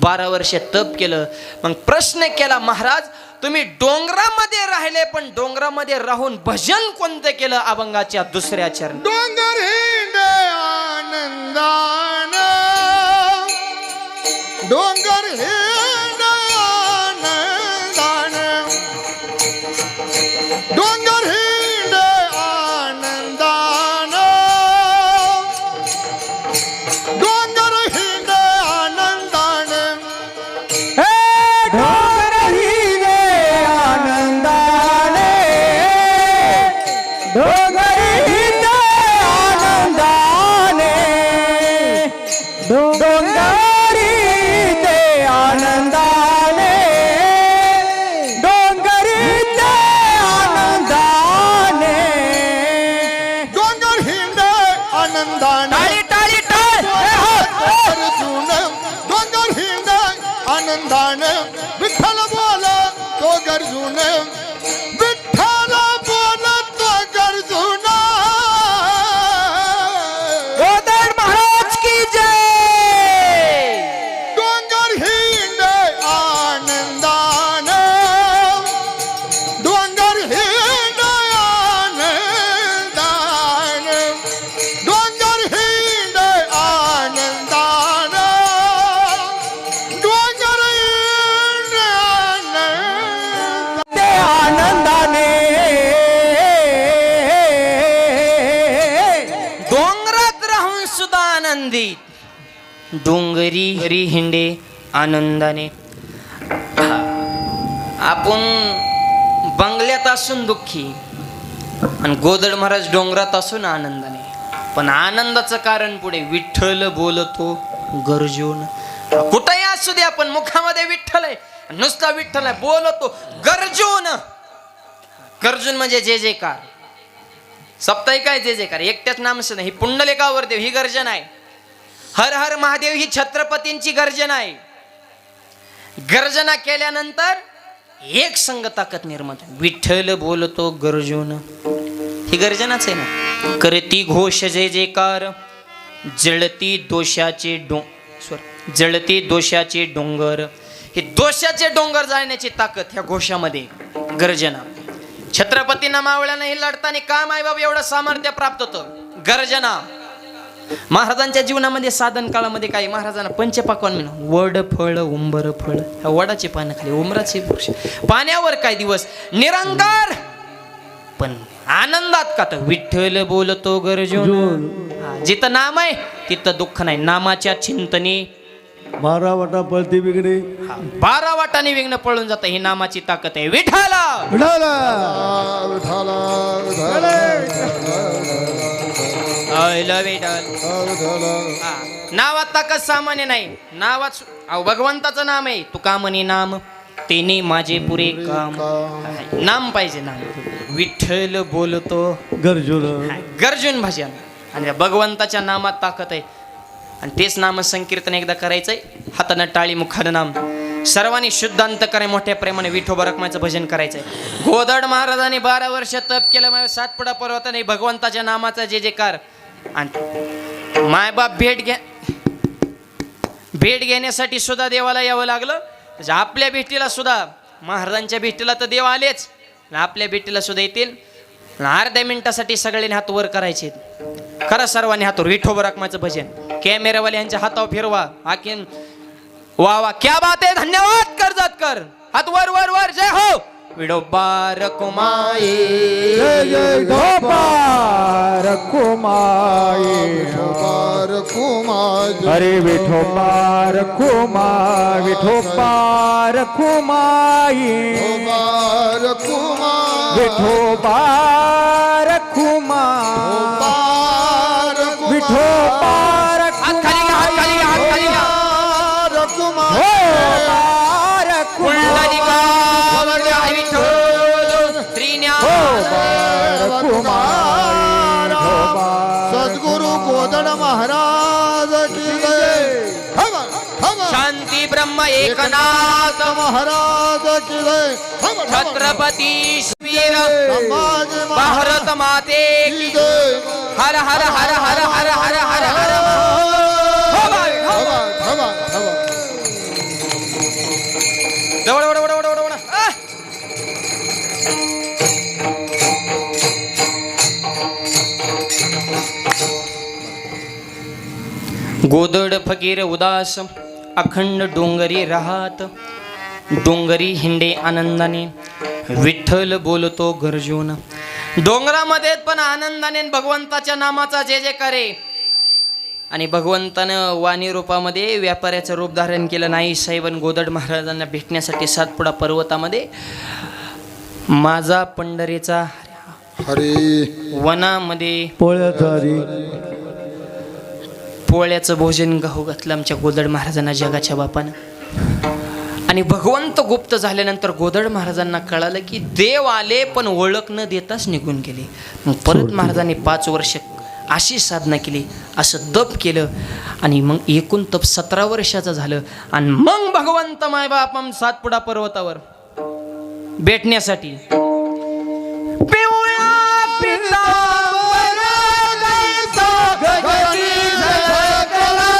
12 वर्ष तप केलं. मग प्रश्न केला, महाराज तुम्ही डोंगरामध्ये राहिले, पण डोंगरामध्ये राहून भजन कोणतं केलं? अभंगाच्या दुसऱ्या चरण. डोंगर हिंडे आनंदान, डोंगर हिंडे आनंदान, डोंगर हिंडे आनंदान, डोंगर हिंडे आनंदान. हे डोंगरी ते आनंदाने डोंगरी ते आनंदाने डोंगर हिंडे आनंदाने टाळी टाळी गरजून डोंगर हिंडे आनंदाने विठ्ठल बोल तो गरजून विठ्ठल बोल तो गरजून गोदड महाराज की जय डोंगर हिंडे आनंदाने डोंगर हिंडे आनंदाने डोंगर हिंडे आनंदाने डोंगर हिंडे ते आनंदाने डोंगरात राहून सुद्धा आनंदी डोंगरी हरी हिंडे आनंदाने. आपण बंगल्यात असून दुःखी आणि गोदड महाराज डोंगरात असून आनंदाने. पण आनंदाचं कारण पुढे विठ्ठल बोलतो गरजून. कुठेही असू दे आपण मुखामध्ये विठ्ठल आहे, नुसता विठ्ठल आहे, बोलतो गरजून. गरजून म्हणजे जे जे कार सप्ताही काय जे जे कार एकट्याच नाम ही पुंडलिकावर देव ही गर्जना आहे. हर हर महादेव ही छत्रपतींची गर्जना आहे. गर्जना केल्यानंतर एक संग ताकद निर्माण विठ्ठल बोलतो गरजून. ही गर्जनाच आहे ना. करती घोष जय जयकार जळती दोषाचे जळती दोषाचे डोंगर. हे दोषाचे डोंगर जाळण्याची ताकद ह्या घोषामध्ये गर्जना. छत्रपतींना मावळ्यानं हे लढताना का मायबाब एवढं सामर्थ्य प्राप्त होतं. गर्जना. महाराजांच्या जीवनामध्ये साधन काळामध्ये काही महाराजांना पंचपाकवान म्हणून वड फळ उंबर फळ ह्या वडाची पानं खाली उंबराचे वृक्ष पाण्यावर काय दिवस निरंकार. पण आनंदात का तर विठ्ठल बोलतो गरजून. जिथं नाम आहे तिथं दुःख नाही. नामाच्या चिंतने 12 वाटा पळती बिगडी 12 वाटाने विघ्न पळून जातं. ही नामाची ताकद आहे. विठ्ठला नावात ताकद सामान्य नाही. नावात भगवंताचं नाम आहे. तुका म्हणे नाम तेने माझे पुरे काम. नाम पाहिजे. नाम विठ्ठल बोलतो गरजून गर्जुन भजन. आणि भगवंताच्या नामात ताकद आहे. आणि तेच नाम संकीर्तन एकदा करायचंय. हातानं टाळी मुखानं नाम सर्वांनी शुद्ध अंतकरे मोठ्या प्रेमाने विठोबा रखमाचं भजन करायचंय. गोदड महाराजांनी 12 वर्ष तप केलं. माझ्या सातपुडा पर्वताने भगवंताच्या नामाचा जे जेकार. आणि मायबाप भेट घेण्यासाठी सुद्धा देवाला यावं लागलं. आपल्या भेटीला सुद्धा महाराजांच्या भेटीला तर देव आलेच, आपल्या भेटीला सुद्धा येतील. अर्ध्या मिनिटासाठी सगळ्यांनी हात वर करायचे. खरं सर्वांनी हातावर विठोबा रखमाचं भजन. कॅमेरावाले यांच्या हातावर फिरवा. आखीन वा वा क्या बात आहे. धन्यवाद कर्जत कर. हात वर वर वर. जय हो विठोबा रखमाई जय जय ढोबा रखुमाई हरे विठोबा रखुमा विठोबा रखुमाई विठोबा रखुमा विठोबा हात खाली घ्या, हात खाली घ्या, हात खाली घ्या. सद्गुरु गोदड महाराज की जय. शांती ब्रह्म एकनाथ महाराज की जय. छत्रपती वीर संभाजी भारत माते की जय. हर हर हर हर हर हर हर हर. जवळ वळ वळ वळ वळ वळ. गोदड फकीर उदास अखंड डोंगरी राहत. डोंगरी हिंडे आनंदाने विठ्ठल बोलतो गरजून. डोंगरामध्ये पण आनंदाने भगवंताच्या नामाचा जे जे करे. आणि भगवंतानं वाणी रूपामध्ये व्यापाऱ्याचं रूप धारण केलं. नाही साहेबांनी गोदड महाराजांना भेटण्यासाठी सातपुडा पर्वतामध्ये माझा पंढरीचा हरी वनामध्ये पोळ्याचा हरी पोळ्याचं भोजन गहू घातलं आमच्या गोदड महाराजांना जगाच्या बापानं. आणि भगवंत गुप्त झाल्यानंतर गोदड महाराजांना कळालं की देव आले पण ओळख न देताच निघून गेले. मग परत महाराजांनी 5 वर्ष अशी साधना केली, असं तप केलं आणि मग एकूण तप 17 वर्षाचं झालं. आणि मग भगवंत मायबाप सातपुडा पर्वतावर भेटण्यासाठी पिवळा पितांबर कैसा गगनी झळकला.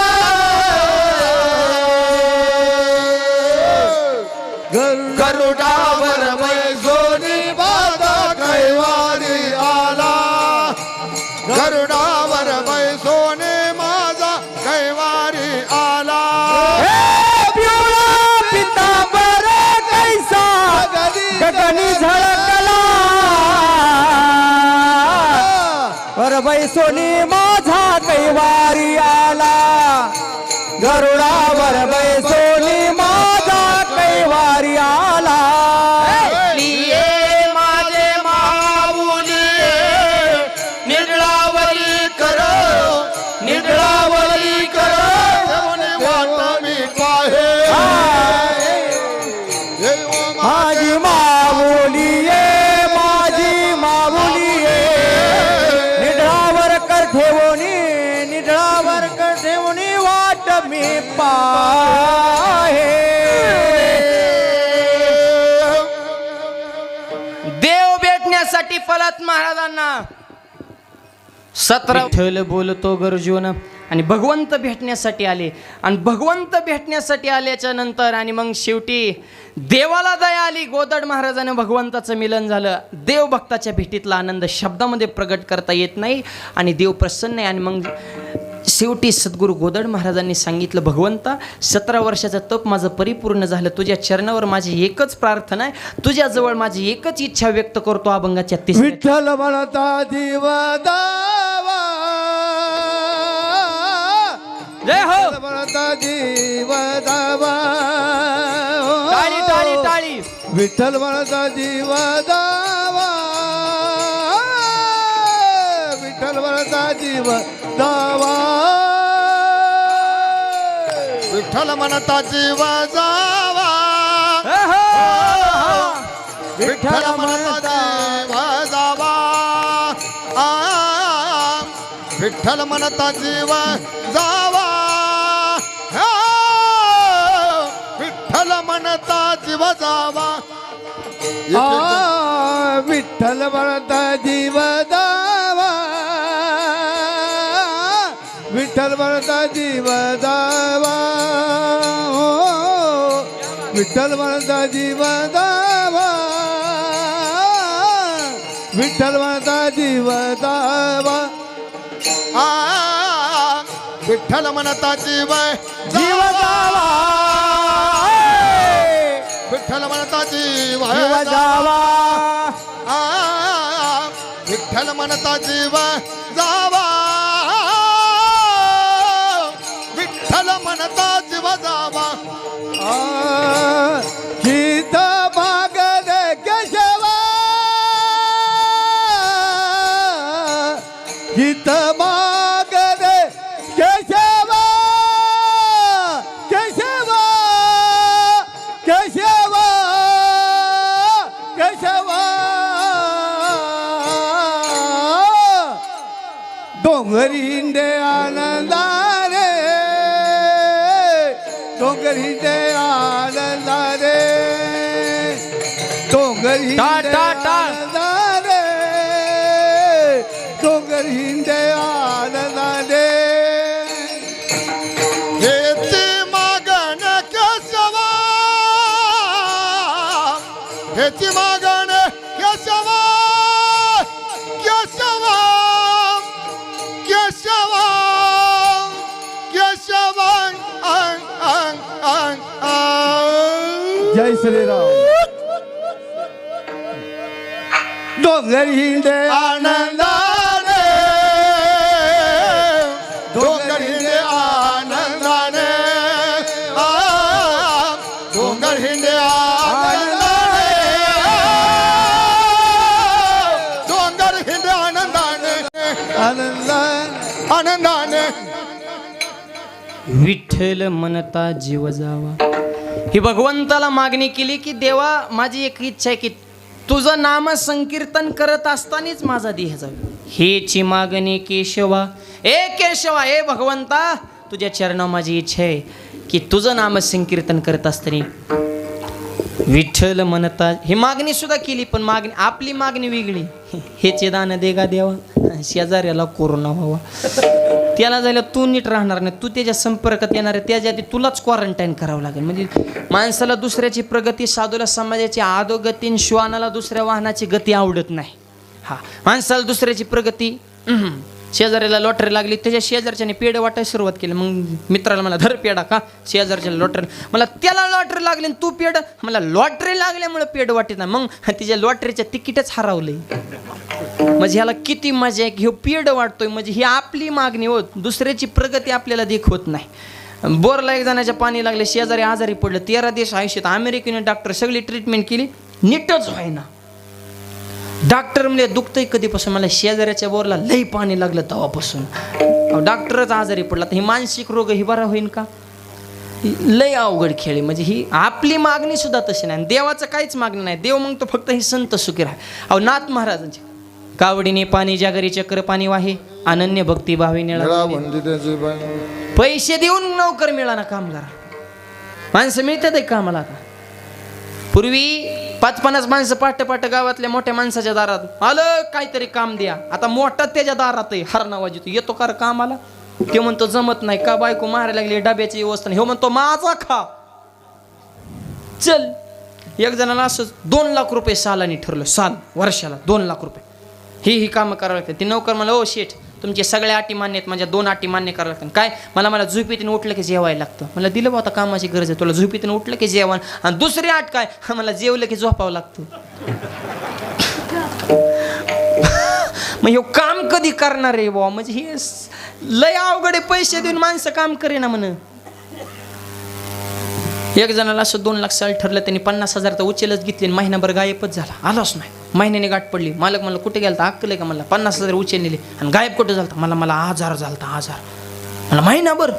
गरुडावर बैसोनी माझा कैवारी आला. गरुडावर बैसोने माझा कैवारी आला. पिवळा पितांबर कैसा गगनी झळकला. वरबाई सोनी माझा कैवारी आला. गरुडावर बैसोनी माझा कैवारी आला. लिये माझे माऊली निडळावरी करो, निडळावरी करो. देवने वाट मी पाहे. देव माझी माऊली ये, माझी माऊली ये. निढळावर कर ठेवणी, निढळावर कर ठेवणी वाट मी पाहे. देव भेटण्यासाठी फलत महाराजांना 17 विठ्ठल बोलतो गरजून आणि भगवंत भेटण्यासाठी आले. आणि भगवंत भेटण्यासाठी आल्याच्या नंतर आणि मग शेवटी देवाला दया आली. गोदड महाराजानं भगवंताचं मिलन झालं. देव भक्ताच्या भेटीतला आनंद शब्दामध्ये प्रगट करता येत नाही आणि देव प्रसन्न आहे. आणि मग शेवटी सद्गुरू गोदड महाराजांनी सांगितलं, भगवंता 17 वर्षाचं तप माझं परिपूर्ण झालं. तुझ्या चरणावर माझी एकच प्रार्थना आहे, तुझ्याजवळ माझी एकच इच्छा व्यक्त करतो. अभंगाच्या 30 विठ्ठल म्हणता जीव दावा. जय हो. म्हणता जीव दावा. टाळी टाळी टाळी. विठ्ठल म्हणता जीव दावा. विठ्ठल म्हणता जीव दावा. विठ्ठल म्हणता जीव जावा. विठ्ठल म्हणता जीव जावा. विठ्ठल म्हणता जीव जावा. विठ्ठल म्हणता जीव जावा. विठ्ठल म्हणता जीव दावा. विठ्ठल म्हणता जीव दावा. विठ्ठल म्हणता जीव दावा. विठ्ठल म्हणता जीव दावा. विठ्ठल म्हणता जीव जीव दावा. विठ्ठल म्हणता जीव जीव दावा. विठ्ठल म्हणता जीव जावा. विठ्ठल म्हणता जीव जावा. गीत मागणे केशवा. गीत मागणे केशवा. केशवा केशवा केशवा. डोंगरी हिंडे आनंदाने. डोंगरी हिंडे आनंदाने. डोंगरी हिंडे आनंदाने. डोंगरी हिंडे आनंदाने. हेची मागण केशवा. हेची मागण केशवा. केशवा केशवा केशवा. जय श्रीराम. डोंगरी हिंडे आनंदाने. डोंगर हिंडे आनंदाने. डोंगर हिंडे आनंदाने. डोंगर हिंडे आनंदाने. आनंदाने. आनंदाने. विठ्ठल म्हणता जीव जावा. ही भगवंताला मागणी केली की देवा माझी एक इच्छा आहे की तुझं नाम संकीर्तन करत असतानाच माझा देह जावा. हेची मागणी केशवा. केशवा, भगवंता तुझ्या चरणावर माझी इच्छा आहे की तुझं नाम संकीर्तन करत असताना विठ्ठल म्हणता. ही मागणी सुद्धा केली, पण मागणी आपली मागणी वेगळी. हेचे दान दे गा देवा, शेजाऱ्याला कोरोना व्हावा, त्याला जायला तू नीट राहणार नाही, तू त्याच्या संपर्कात येणार आहे, त्याच्या आधी तुलाच क्वारंटाईन करावं लागेल. म्हणजे माणसाला दुसऱ्याची प्रगती, साधूला समाजाची अधोगती, श्वानाला दुसऱ्या वाहनाची गती आवडत नाही. माणसाला दुसऱ्याची प्रगती. शेजाऱ्याला लॉटरी लागली, त्याच्या शेजारच्याने पेढ वाटायला सुरुवात केली. मग मित्राला मला धर पेढा का, शेजारच्या लॉटरी, मला त्याला लॉटरी लागली तू पेढ, मला लॉटरी लागल्यामुळे पेढ वाटत नाही. मग तिच्या लॉटरीच्या तिकीटच हरवले. म्हणजे ह्याला किती मजा आहे की ह्यो पेढ वाटतोय. म्हणजे ही आपली मागणी होत, दुसऱ्याची प्रगती आपल्याला देखवत नाही. बोरला एक जणाच्या पाणी लागले, शेजारी आजारी पडलं, 13 दिवस आयुष्यात अमेरिकेने डॉक्टर सगळी ट्रीटमेंट केली, नीटच व्हायना. डॉक्टर म्हणजे दुखतंय कधीपासून, मला शेजाऱ्याच्या बोरला लई पाणी लागलं तेव्हापासून. डॉक्टरच आजारी पडला, तर ही मानसिक रोग ही बरा होईन का. लय अवघड खेळ. म्हणजे ही आपली मागणी सुद्धा तशी नाही, देवाचं काहीच मागणी नाही. देव मग तो फक्त ही संत सुखी राहा. नाथ महाराजांची कावडीने पाणी जागरी चक्र पाणी वाहे, अनन्य भक्ती भावी निळा. पैसे देऊन नोकर मिळाना कामगार. माणसं मिळतात कामाला. आता पूर्वी 5-50 माणसं पाठ गावातल्या मोठ्या माणसाच्या दारात आलं काहीतरी काम द्या. आता मोठा त्याच्या दारात आहे, हरणा वाजतो, येतो का कामाला. ते म्हणतो जमत नाही का, बायको मारायला लागली, डब्याची व्यवस्था नाही. हो म्हणतो माझा खा चल. एक जणाला असं 2 लाख रुपये सालानी ठरलं, साल वर्षाला 2 लाख रुपये ही कामं करावं लागतात. ती नोकर मला, ओ शेठ तुमचे सगळ्या अटी मान्य आहेत, माझ्या 2 अटी मान्य करावं लागतात. काय, मला झोपेतून उठलं की जेवायला लागतं. मला दिलं बा आता कामाची गरज आहे, तुला झोपेतून उठलं की जेवण. आणि दुसरी अट काय, मला जेवलं की झोपावं लागतं. मग हे काम कधी करणार आहे बुवा. म्हणजे हे लय अवघडे, पैसे देऊन माणसं काम करेना म्हण. एक जणाला असं 2 लाख साल ठरलं, त्यांनी 50,000 तर उचलच घेतली, महिनाभर गायबच झाला, आलाच नाही. महिन्याने गाठ पडली. मालक म्हणलं कुठे गेला, अक्कल आहे का, मला 50,000 उचल नेले आणि गायब कुठे झालता. मला आजार झालता, आजार. मला महिनाभर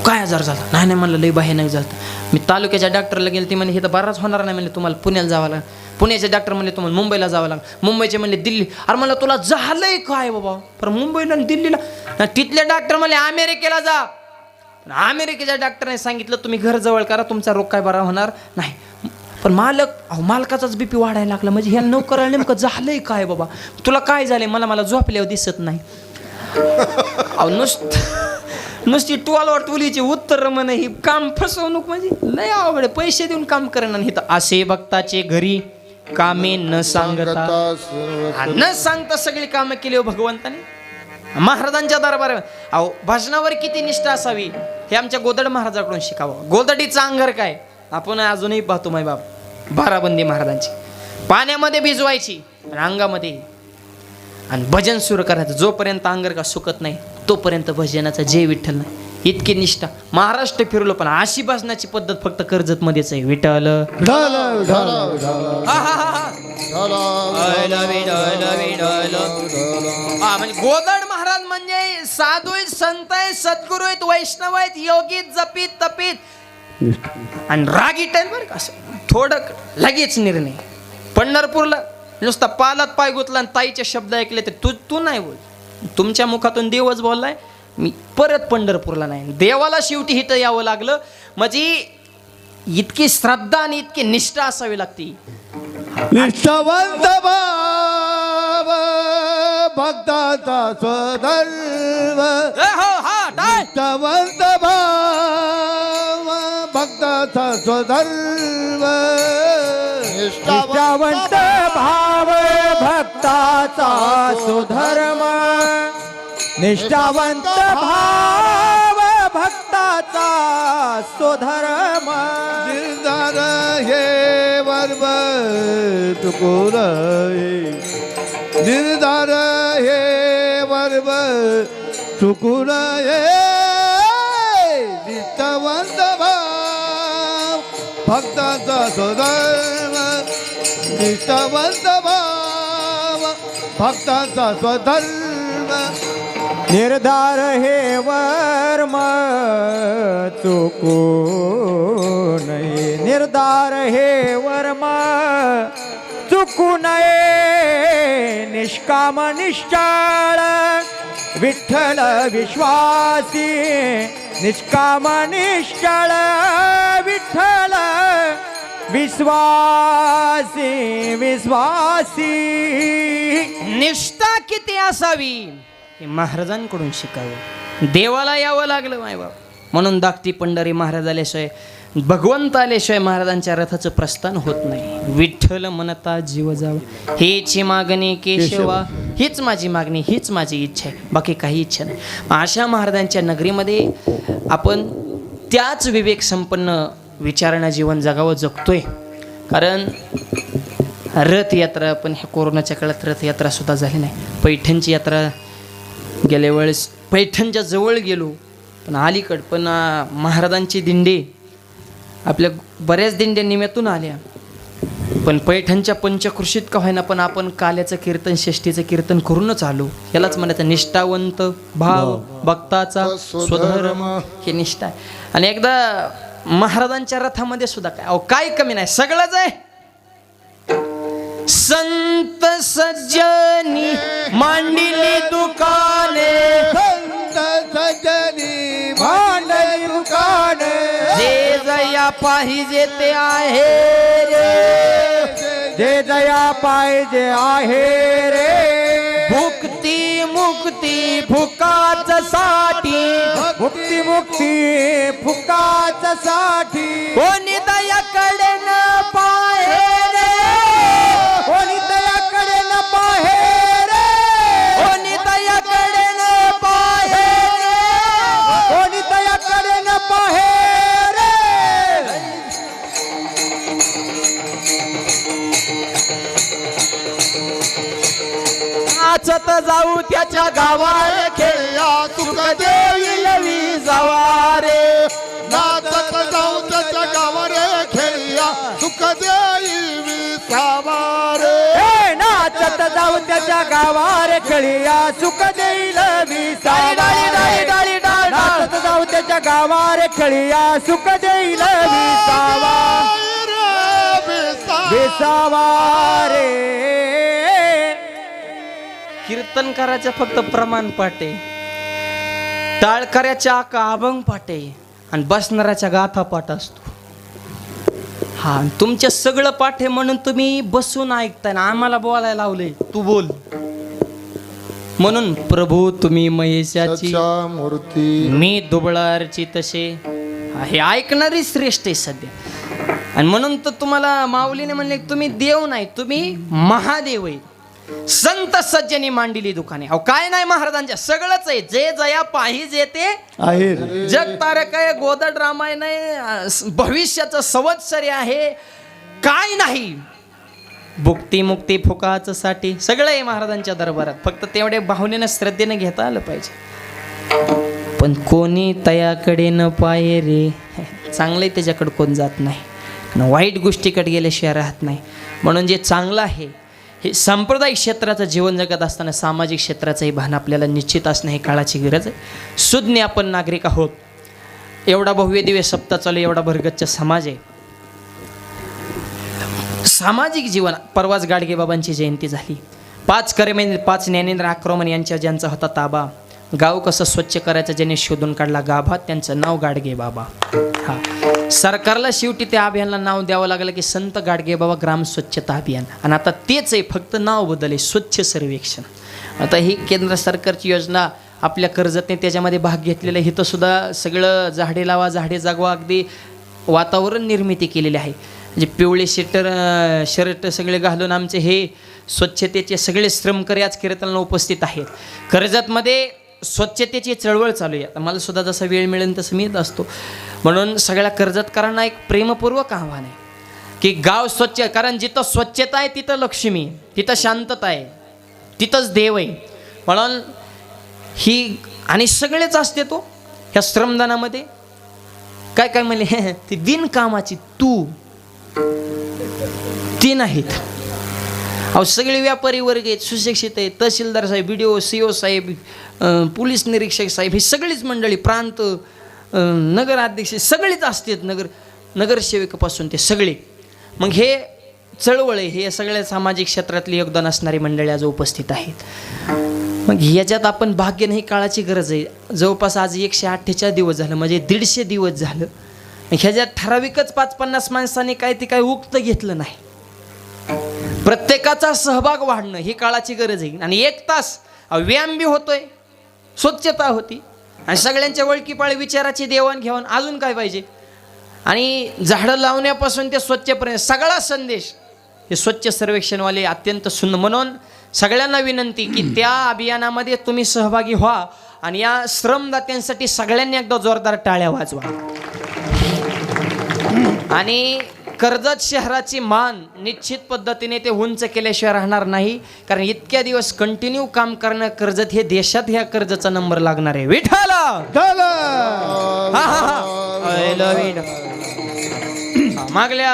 काय आजार झाला, नाही म्हणलं लय भयानक झालता. मी तालुक्याच्या डॉक्टरला गेले, ते म्हणले हे तर बराच होणार नाही, म्हणले तुम्हाला पुण्याला जावं लागेल. पुण्याचे डॉक्टर म्हणले तुम्हाला मुंबईला जावं लागेल. मुंबईचे म्हणले दिल्ली. अरे मला तुला झालंय काय बाबा, पण मुंबईला दिल्लीला. तिथले डॉक्टर म्हणले अमेरिकेला जा. अमेरिकेच्या डॉक्टरने सांगितलं तुम्ही घर जवळ करा, तुमचा रोग काय बरा होणार नाही. पण मालकाचाच बीपी वाढायला लागला. म्हणजे ह्या नोकराला नेमकं झालंय काय बाबा, तुला काय झालंय, मला झोपल्यावर दिसत नाही. नुसती टोलवाटोलीची उत्तर म्हणे, ही काम फसवणूक. म्हणजे लय अवघड, पैसे देऊन काम करणं. हे तर असे भक्ताचे घरी कामे न सांगता सगळी कामं केली भगवंताने महाराजांच्या दरबारात. भजनावर किती निष्ठा असावी हे आमच्या गोदड महाराजाकडून शिकावं. गोदडीचा अंगार काय आपण अजूनही पाहतो माय बाप. बाराबंदी महाराजांची पाण्यामध्ये भिजवायची आणि अंगामध्ये, आणि भजन सुरू करायचं. जोपर्यंत अंगार का सुकत नाही तोपर्यंत भजनाचा जय विठ्ठल नाही. इतकी निष्ठा. महाराष्ट्र फिरलो पण अशी भजनाची पद्धत फक्त कर्जत मध्येच आहे. विठ्ठल म्हणजे गोदड महाराज म्हणजे साधू आहेत, संत आहेत, सद्गुरू आहेत, वैष्णव आहेत, योगीत, जपीत, तपीत आणि रागीट आहेत बरं का. असं थोडं लगेच निर्णय. पंढरपूरला नुसता पालात पाय गुतला आणि ताईचे शब्द ऐकले तर तू नाही बोल, तुमच्या मुखातून देवच बोललाय. मी परत पंढरपूरला नाही. देवाला शेवटी हिथं यावं लागलं. म्हणजे इतकी श्रद्धा आणि इतकी निष्ठा असावी लागती. निष्ठावंत भाव भक्ताचा स्वधर्म. निष्ठावंत भाव भक्ताचा स्वधर्म. निष्ठावंत भाव भक्ताचा सुधर्म. निष्ठावंत भाव भक्ताचा सुधर्म. निर्धार हे वर्ब तुकोर, निर्धार हे वर्ब चुकून हे. निष्ठावंत भाव भक्ताचा स्वधर्म. निष्ठावंत भाव भक्ताचा स्वधर्म. निर्धार हे वर्म चुकू नये निर्धार हे वर्म चुकू नये निष्काम निश्चळ विठ्ठल विश्वासी निष्काम निश्चळ विठ्ठल विश्वासी विश्वासी निष्ठा किती असावी हे महाराजांकडून शिकावं. देवाला यावं लागलं मायबाप. म्हणून धाकटी पंढरी महाराज आल्याशिवाय भगवंत आल्याशिवाय महाराजांच्या रथाचं प्रस्थान होत नाही. विठ्ठल म्हणता जीव जावं हेची मागणी केशवा, हीच माझी मागणी, हीच माझी इच्छा आहे, बाकी काही इच्छा नाही. अशा महाराजांच्या नगरीमध्ये आपण त्याच विवेक संपन्न विचारणा जीवन जगावं जगतोय. कारण रथयात्रा पण ह्या कोरोनाच्या काळात रथयात्रा सुद्धा झाली नाही. पैठणची यात्रा गेल्या वेळेस पैठणच्या जवळ गेलो पण अलीकड पण महाराजांची दिंडी आपल्या बऱ्याच दिंड्या निम्यातून आल्या. पण पैठणच्या पंचकृषीत का होईना पण आपण काल्याचं कीर्तन षष्टीचं कीर्तन करूनच आलो. यालाच म्हणायचं निष्ठावंत भाव भक्ताचा स्वधर्म हे निष्ठा आहे. आणि एकदा महाराजांच्या रथामध्ये सुद्धा काय अहो काय कमी नाही, सगळंच आहे. संत सज्जनी मांडली दुकाने संत सजनी मांडली दुकाने जे जया पाहिजे ते आहे रे, जे दया पाहिजे आहे रे भुक्ती मुक्ती फुकाच साठी मुक्ती मुक्ती फुकाच साठी कोणी दयाकडे न पाहे रे, कोणी दयाकडे न पाहे रे कोणी दयाकडे न पाहे रे. कोणी दयाकडे न पाहे रे नाचत जाऊ त्याच्या गावात खेळ्या सुख देईल विजावा रे. नाचत जाऊ त्याच्या गावारे खेळ्या सुख देई विसावारे. हे नाचत जाऊ त्याच्या गावार खेळिया सुख देईल विसावा नाचत जाऊ त्याच्या गावार खेळिया सुख देईल विसावा विसावा रे कीर्तनकाराच्या फक्त प्रमाण पाटे, टाळकऱ्याच्या आका अभंग पाटे आणि बसणाऱ्याच्या गाथा पाठ असतो. हा तुमच्या सगळं पाठे म्हणून तुम्ही बसून ऐकताय ना, आम्हाला बोलायला लावले तू बोल म्हणून. प्रभू तुम्ही महेशाची मूर्ती मी दुबळारची तसे हे ऐकणारी श्रेष्ठ आहे सध्या. आणि म्हणून तर तुम्हाला माऊलीने म्हणले तुम्ही देव नाही तुम्ही महादेव आहे. संत सज्जनी मांडली दुकाने अहो काय नाही महाराजांच्या सगळंच आहे. जे जया पाहिजे ते आहे जग तारक आहे, गोदड रामायण आहे, भविष्याचं संवत्सर्य आहे, काय नाही. भुक्ती मुक्ती फुकाच साठी सगळं आहे महाराजांच्या दरबारात. फक्त तेवढे भावनेनं श्रद्धेनं घेता आलं पाहिजे. पण कोणी तयाकडे न पाये रे, चांगलंय त्याच्याकडे कोण जात नाही, वाईट गोष्टीकडे गेल्याशिवाय राहत नाही. म्हणून जे चांगलं आहे हे सांप्रदायिक क्षेत्राचं जीवन जगत असताना सामाजिक क्षेत्राचंही भान आपल्याला निश्चित असणं हे काळाची गरज आहे. सुज्ञ आपण नागरिक आहोत. एवढा भव्य दिव्य सप्ताह चालू, एवढा भरगच्च समाज आहे. सामाजिक जीवन परवाच गाडगेबाबांची जयंती झाली. 5 कर्मे 5 ज्ञानेंद्र आक्रमण यांच्या ज्यांचा होता ताबा, गाव कसं स्वच्छ करायचं ज्याने शोधून काढला गाभा, त्यांचं नाव गाडगेबाबा. हा सरकारला शेवटी त्या अभियानाला नाव द्यावं लागलं की संत गाडगेबाबा ग्राम स्वच्छता अभियान. आणि आता तेच आहे, फक्त नाव बदलले स्वच्छ सर्वेक्षण. आता ही केंद्र सरकारची योजना आपल्या कर्जतने त्याच्यामध्ये भाग घेतलेला आहे. इथं सुद्धा सगळं झाडे लावा झाडे जागवा अगदी वातावरण निर्मिती केलेली आहे. म्हणजे पिवळे शर्ट सगळे घालून आमचे हे स्वच्छतेचे सगळे श्रमकरी आज कीर्तनाला उपस्थित आहेत. कर्जतमध्ये स्वच्छतेची चळवळ चालू आहे. आता मला सुद्धा जसा वेळ मिळेल तसं मी येत असतो. म्हणून सगळ्या कर्जतकरांना एक प्रेमपूर्वक आव्हान आहे की गाव स्वच्छ, कारण जिथं स्वच्छता आहे तिथं लक्ष्मी, तिथं शांतता आहे, तिथंच देव आहे. म्हणून ही आणि सगळेच असते तो ह्या श्रमदानामध्ये काय काय म्हणले ती बिनकामाची तू ती नाहीत. अहो सगळे व्यापारी वर्ग आहेत, सुशिक्षित आहेत, तहसीलदार साहेब, BDO, CO साहेब, पोलीस निरीक्षक साहेब, ही सगळीच मंडळी, प्रांत नगराध्यक्ष सगळेच असतात, नगरसेवकापासून ते सगळे. मग हे चळवळ आहे, हे सगळ्या सामाजिक क्षेत्रातले योगदान असणारी मंडळी आज उपस्थित आहेत. मग ह्याच्यात आपण भाग्य नाही, काळाची गरज आहे. जवळपास आज 148 दिवस झालं, म्हणजे 150 दिवस झालं. ह्याच्यात ठराविकच 5-50 माणसांनी काय ते काय उक्त घेतलं नाही. प्रत्येकाचा सहभाग वाढणं ही काळाची गरज आहे. आणि 1 तास व्यायाम बी होतोय, स्वच्छता होती, आणि सगळ्यांच्या वळकीपाळी विचाराची देवाणघेवाण, अजून काय पाहिजे. आणि झाडं लावण्यापासून ते स्वच्छपर्यंत सगळा संदेश हे स्वच्छ सर्वेक्षणवाले अत्यंत सुंदर. म्हणून सगळ्यांना विनंती की त्या अभियानामध्ये तुम्ही सहभागी व्हा आणि या श्रमदात्यांसाठी सगळ्यांनी एकदा जोरदार टाळ्या वाजवा. आणि कर्जत शहराची मान निश्चित पद्धतीने ते उंच केल्याशिवाय राहणार नाही. कारण इतक्या दिवस कंटिन्यू काम करणं, कर्जत हे देशात ह्या कर्जचा नंबर लागणार आहे. विठाला मागल्या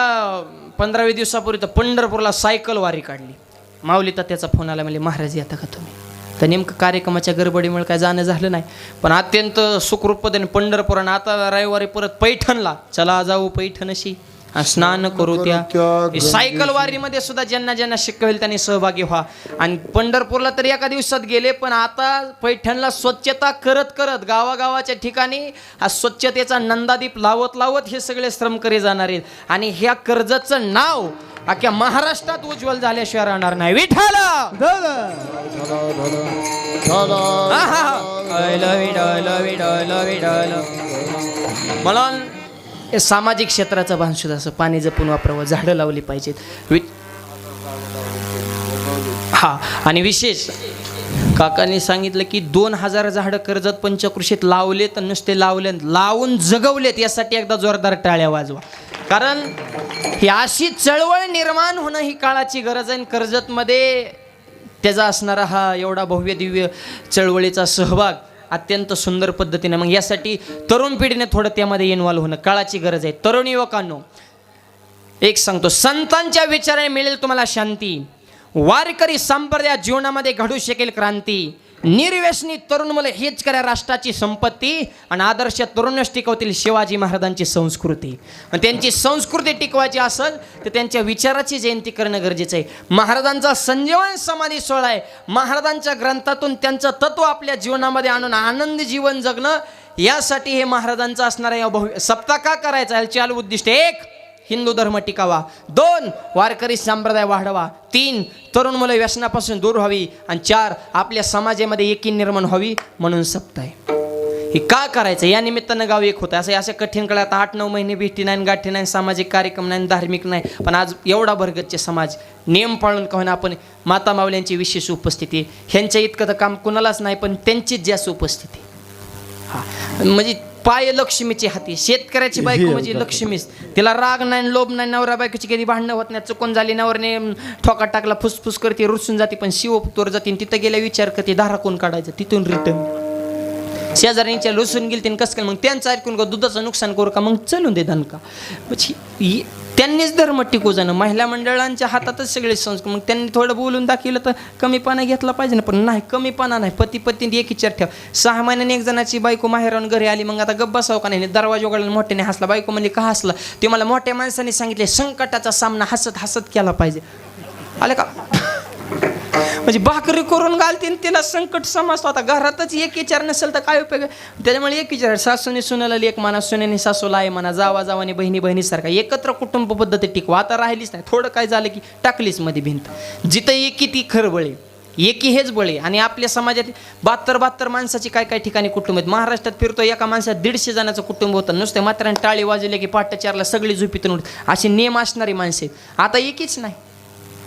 15-20 दिवसापूर्वी तर पंढरपूरला सायकल वारी काढली. माऊली तर त्याचा फोन आला, म्हणजे महाराज येता का तुम्ही. तर नेमकं कार्यक्रमाच्या गडबडीमुळे काय जाणं झालं नाही, पण अत्यंत सुखरूप पद्धतीने पंढरपूर. आता रविवारी परत पैठणला, चला जाऊ पैठणशी, स्नान करू त्या सायकल वारीमध्ये सुद्धा ज्यांना शक्य होईल त्यांनी सहभागी व्हा. आणि पंढरपूरला तर एका दिवसात गेले, पण आता पैठणला स्वच्छता करत करत गावागावाच्या ठिकाणी हा स्वच्छतेचा नंदादीप लावत हे सगळे श्रमकरी जाणार आहेत. आणि ह्या कर्जतचं नाव अख्ख्या महाराष्ट्रात उज्ज्वल झाल्याशिवाय राहणार नाही. विठाला म्हणून हे सामाजिक क्षेत्राचं भान सुद्धा असं पाणी जपून वापरावं, झाडं लावली पाहिजेत. आणि विशेष काकांनी सांगितलं की 2000 झाडं कर्जत पंचकृषीत लावले, तर नुसते लावून जगवलेत. यासाठी एकदा जोरदार टाळ्या वाजवा. कारण ही अशी चळवळ निर्माण होणं ही काळाची गरज आहे. कर्जतमध्ये त्याचा असणारा हा एवढा भव्य दिव्य चळवळीचा सहभाग अत्यंत सुंदर पद्धतीने. मग यासाठी तरुण पिढीने थोडं त्यामध्ये इन्व्हॉल्व होणं काळाची गरज आहे. तरुण युवकांनो, एक सांगतो, संतांच्या विचाराने मिळेल तुम्हाला शांती. वारकरी संप्रदाय जीवनामध्ये घडू शकेल क्रांती. निर्व्यसनी तरुण मुले हेच करा राष्ट्राची संपत्ती. आणि आदर्श तरुणच टिकवतील शिवाजी महाराजांची संस्कृती. आणि त्यांची संस्कृती टिकवायची असेल तर त्यांच्या विचाराची जयंती करणं गरजेचं आहे. महाराजांचा संजीवन समाधी सोहळा आहे. महाराजांच्या ग्रंथातून त्यांचं तत्व आपल्या जीवनामध्ये आणून आनंदी जीवन जगणं, यासाठी हे महाराजांचं असणारा सप्ताह का करायचा. याचे उद्दिष्ट: 1. हिंदू धर्म टिकावा. 2. वारकरी संप्रदाय वाढवा. 3. तरुण मुलं व्यसनापासून दूर व्हावी. आणि 4. आपल्या समाजामध्ये एकी निर्माण व्हावी. म्हणून सप्ताह हे का करायचं, या निमित्तानं गाव एक होतं. असं कठीण काळात 8-9 महिने भेटी नाही, गाठी नाही, सामाजिक कार्यक्रम नाही, धार्मिक नाही, पण आज एवढा भरगतचे समाज नियम पाळून का होईना आपण माता माऊल्यांची विशेष उपस्थिती. ह्यांच्या इतकं तर काम कुणालाच नाही, पण त्यांचीच जास्त उपस्थिती. म्हणजे पाय लक्ष्मीची हाती. शेतकऱ्याची बायको म्हणजे लक्ष्मीच. तिला राग नाही, लोभ नाही, नवरा बायकोची कधी भांडणं होत नाही. चुकून झाली, नवरने ठोका टाकला, फुसफुस करते, रुसून जाते, पण शिवतोर जाते. तिथं गेल्या विचार करते, धारा कोण काढायचं, तिथून रिटर्न. शेजाऱ्यांच्या लसून गेली त्यांनी कसं केलं, मग त्यांचं ऐकून का दुधाचं नुकसान करू का, मग चलून दे धनका. म्हणजे त्यांनीच धर्म टिकू जाणं. महिला मंडळांच्या हातातच सगळे संस्कार. मग त्यांनी थोडं बोलून दाखवलं तर कमीपणा घेतला पाहिजे ना, पण नाही, कमीपणा नाही. पतीने एक विचार ठेव. 6 महिन्याने एक जणाची बायको माहेरावरून घरी आली, मग आता गप्प बसावं का नाही. दरवाजा उघडला, मोठ्याने हसला. बायको म्हणजे का हसला, ते मला मोठ्या माणसाने सांगितले, संकटाचा सामना हसत हसत केला पाहिजे. आले का, म्हणजे भाकरी करून घालतील तिला संकट समजतो. आता घरातच एक विचार नसेल तर काय उपयोग. त्याच्यामुळे एक विचार, सासूने सुनेला लेक म्हणा, सुनेने सासूला आहे म्हणा, जावाने बहिणीसारखा एकत्र कुटुंब पद्धती टिकवा. आता राहिलीच नाही. थोडं काय झालं की टाकलीच मध्ये भिंत. जिथं एकी ती खरं बळे, एकी हेच बळे. आणि आपल्या समाजात 72 माणसाची काय ठिकाणी कुटुंब आहेत. महाराष्ट्रात फिरतो, एका माणसात 150 जणांचं कुटुंब होतं. नुसते मात्राने टाळी वाजवले की 5:45ला सगळी झोपीतून उठत, असे नियम असणारी माणसे आहेत. आता एकीच नाही,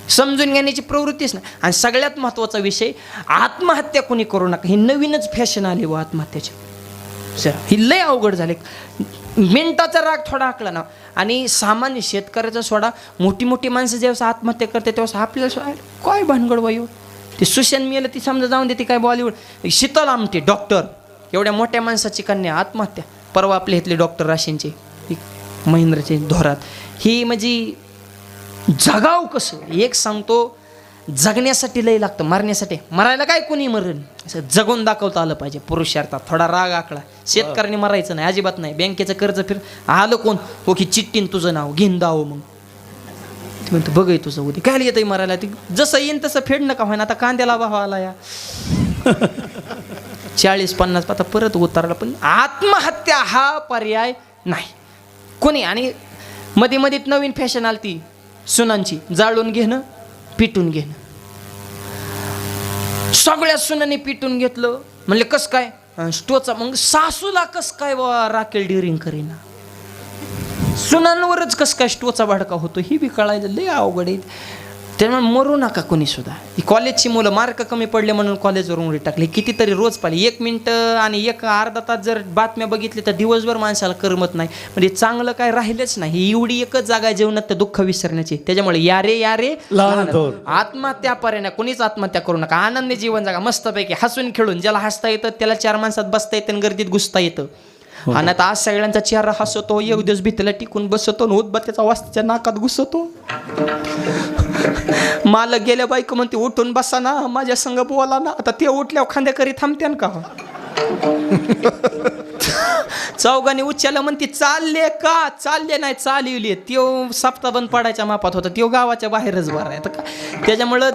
समजून घेण्याची प्रवृत्तीच नाही. आणि सगळ्यात महत्त्वाचा विषय, आत्महत्या कोणी करू नका. ही नवीनच फॅशन आली व आत्महत्याची. ही लय अवघड झाले. मिनिटाचा राग थोडा आकला ना. आणि सामान्य शेतकऱ्याचा सोडा, मोठी माणसं जेव्हा आत्महत्या करते तेव्हा आपल्याला काय भानगड वायू. ते सुशांत मिळालं ती समजा जाऊन देते काय बॉलिवूड. शीतल आमटे डॉक्टर, एवढ्या मोठ्या माणसाची कन्या आत्महत्या. परवा आपल्या इथले डॉक्टर राशींचे, महेंद्रचे धोरात. ही म्हणजे जगाव कसं. एक सांगतो, जगण्यासाठी लय लागतं, मारण्यासाठी मरायला काय कोणी मरण, असं जगून दाखवता आलं पाहिजे. पुरुषार्थात थोडा राग आकळा. शेतकऱ्यांनी मरायचं नाही अजिबात नाही. बँकेचं कर्ज फिर आलं कोण हो की चिठ्ठीन तुझं नाव घेऊन दावं, मग ते म्हणतो बघ तुझं उद्या काय येतं मरायला, ते जसं येईन तसं फेड नका व्हायना. आता कांद्याला भाव आला या 40-50 आता परत उतारला. पण आत्महत्या हा पर्याय नाही कोणी. आणि मध्ये मध्ये नवीन फॅशन आली ती सुनांची, जाळून घेणं पिटून घेणं. सगळ्या सुनांनी पिटून घेतलं म्हणले कस काय स्टोचा, मग सासूला कस काय राखेल डिरिंग करीना, सुनांवरच कस काय स्टोचा भडका होतो ही बी कळायचं लय अवघड आहे. त्यामुळे मरू नका कोणी सुद्धा. ही कॉलेजची मुलं मार्क कमी पडले म्हणून कॉलेजवरून उडी टाकली, कितीतरी रोज पाहिली. 1 मिनिटं आणि 1-अर्धा तास जर बातम्या बघितली तर दिवसभर माणसाला करमत नाही. म्हणजे चांगलं काय राहिलंच नाही. एवढी एकच जागा जीवनात ते दुःख विसरण्याची. त्याच्यामुळे या रे लहान थोर. आत्महत्या पर्याय कोणीच आत्महत्या करू नका. आनंदी जीवन जगा मस्तपैकी हसून खेळून. ज्याला हसता येतं त्याला 4 माणसात बसता येतं आणि गर्दीत घुसता येतं. आणि आता आज सगळ्यांचा चेहरा हसवतो, एक दिवस भीतीला टिकून बसवतो, उदबत्त्याचा वास त्याच्या नाकात घुसवतो. मालक गेल्या बायको म्हणते उठून बसा ना, माझ्या संग बोला ना. आता ते उठल्यावर खांद्याकरी थांबत्यान का? चौघांनी उच्चाला म्हणते चालले का, चालले नाही चालवली. त्यो सप्ताह बंद पडायच्या मापात होता, त्यो गावाच्या बाहेरच बरा आहे. का त्याच्यामुळं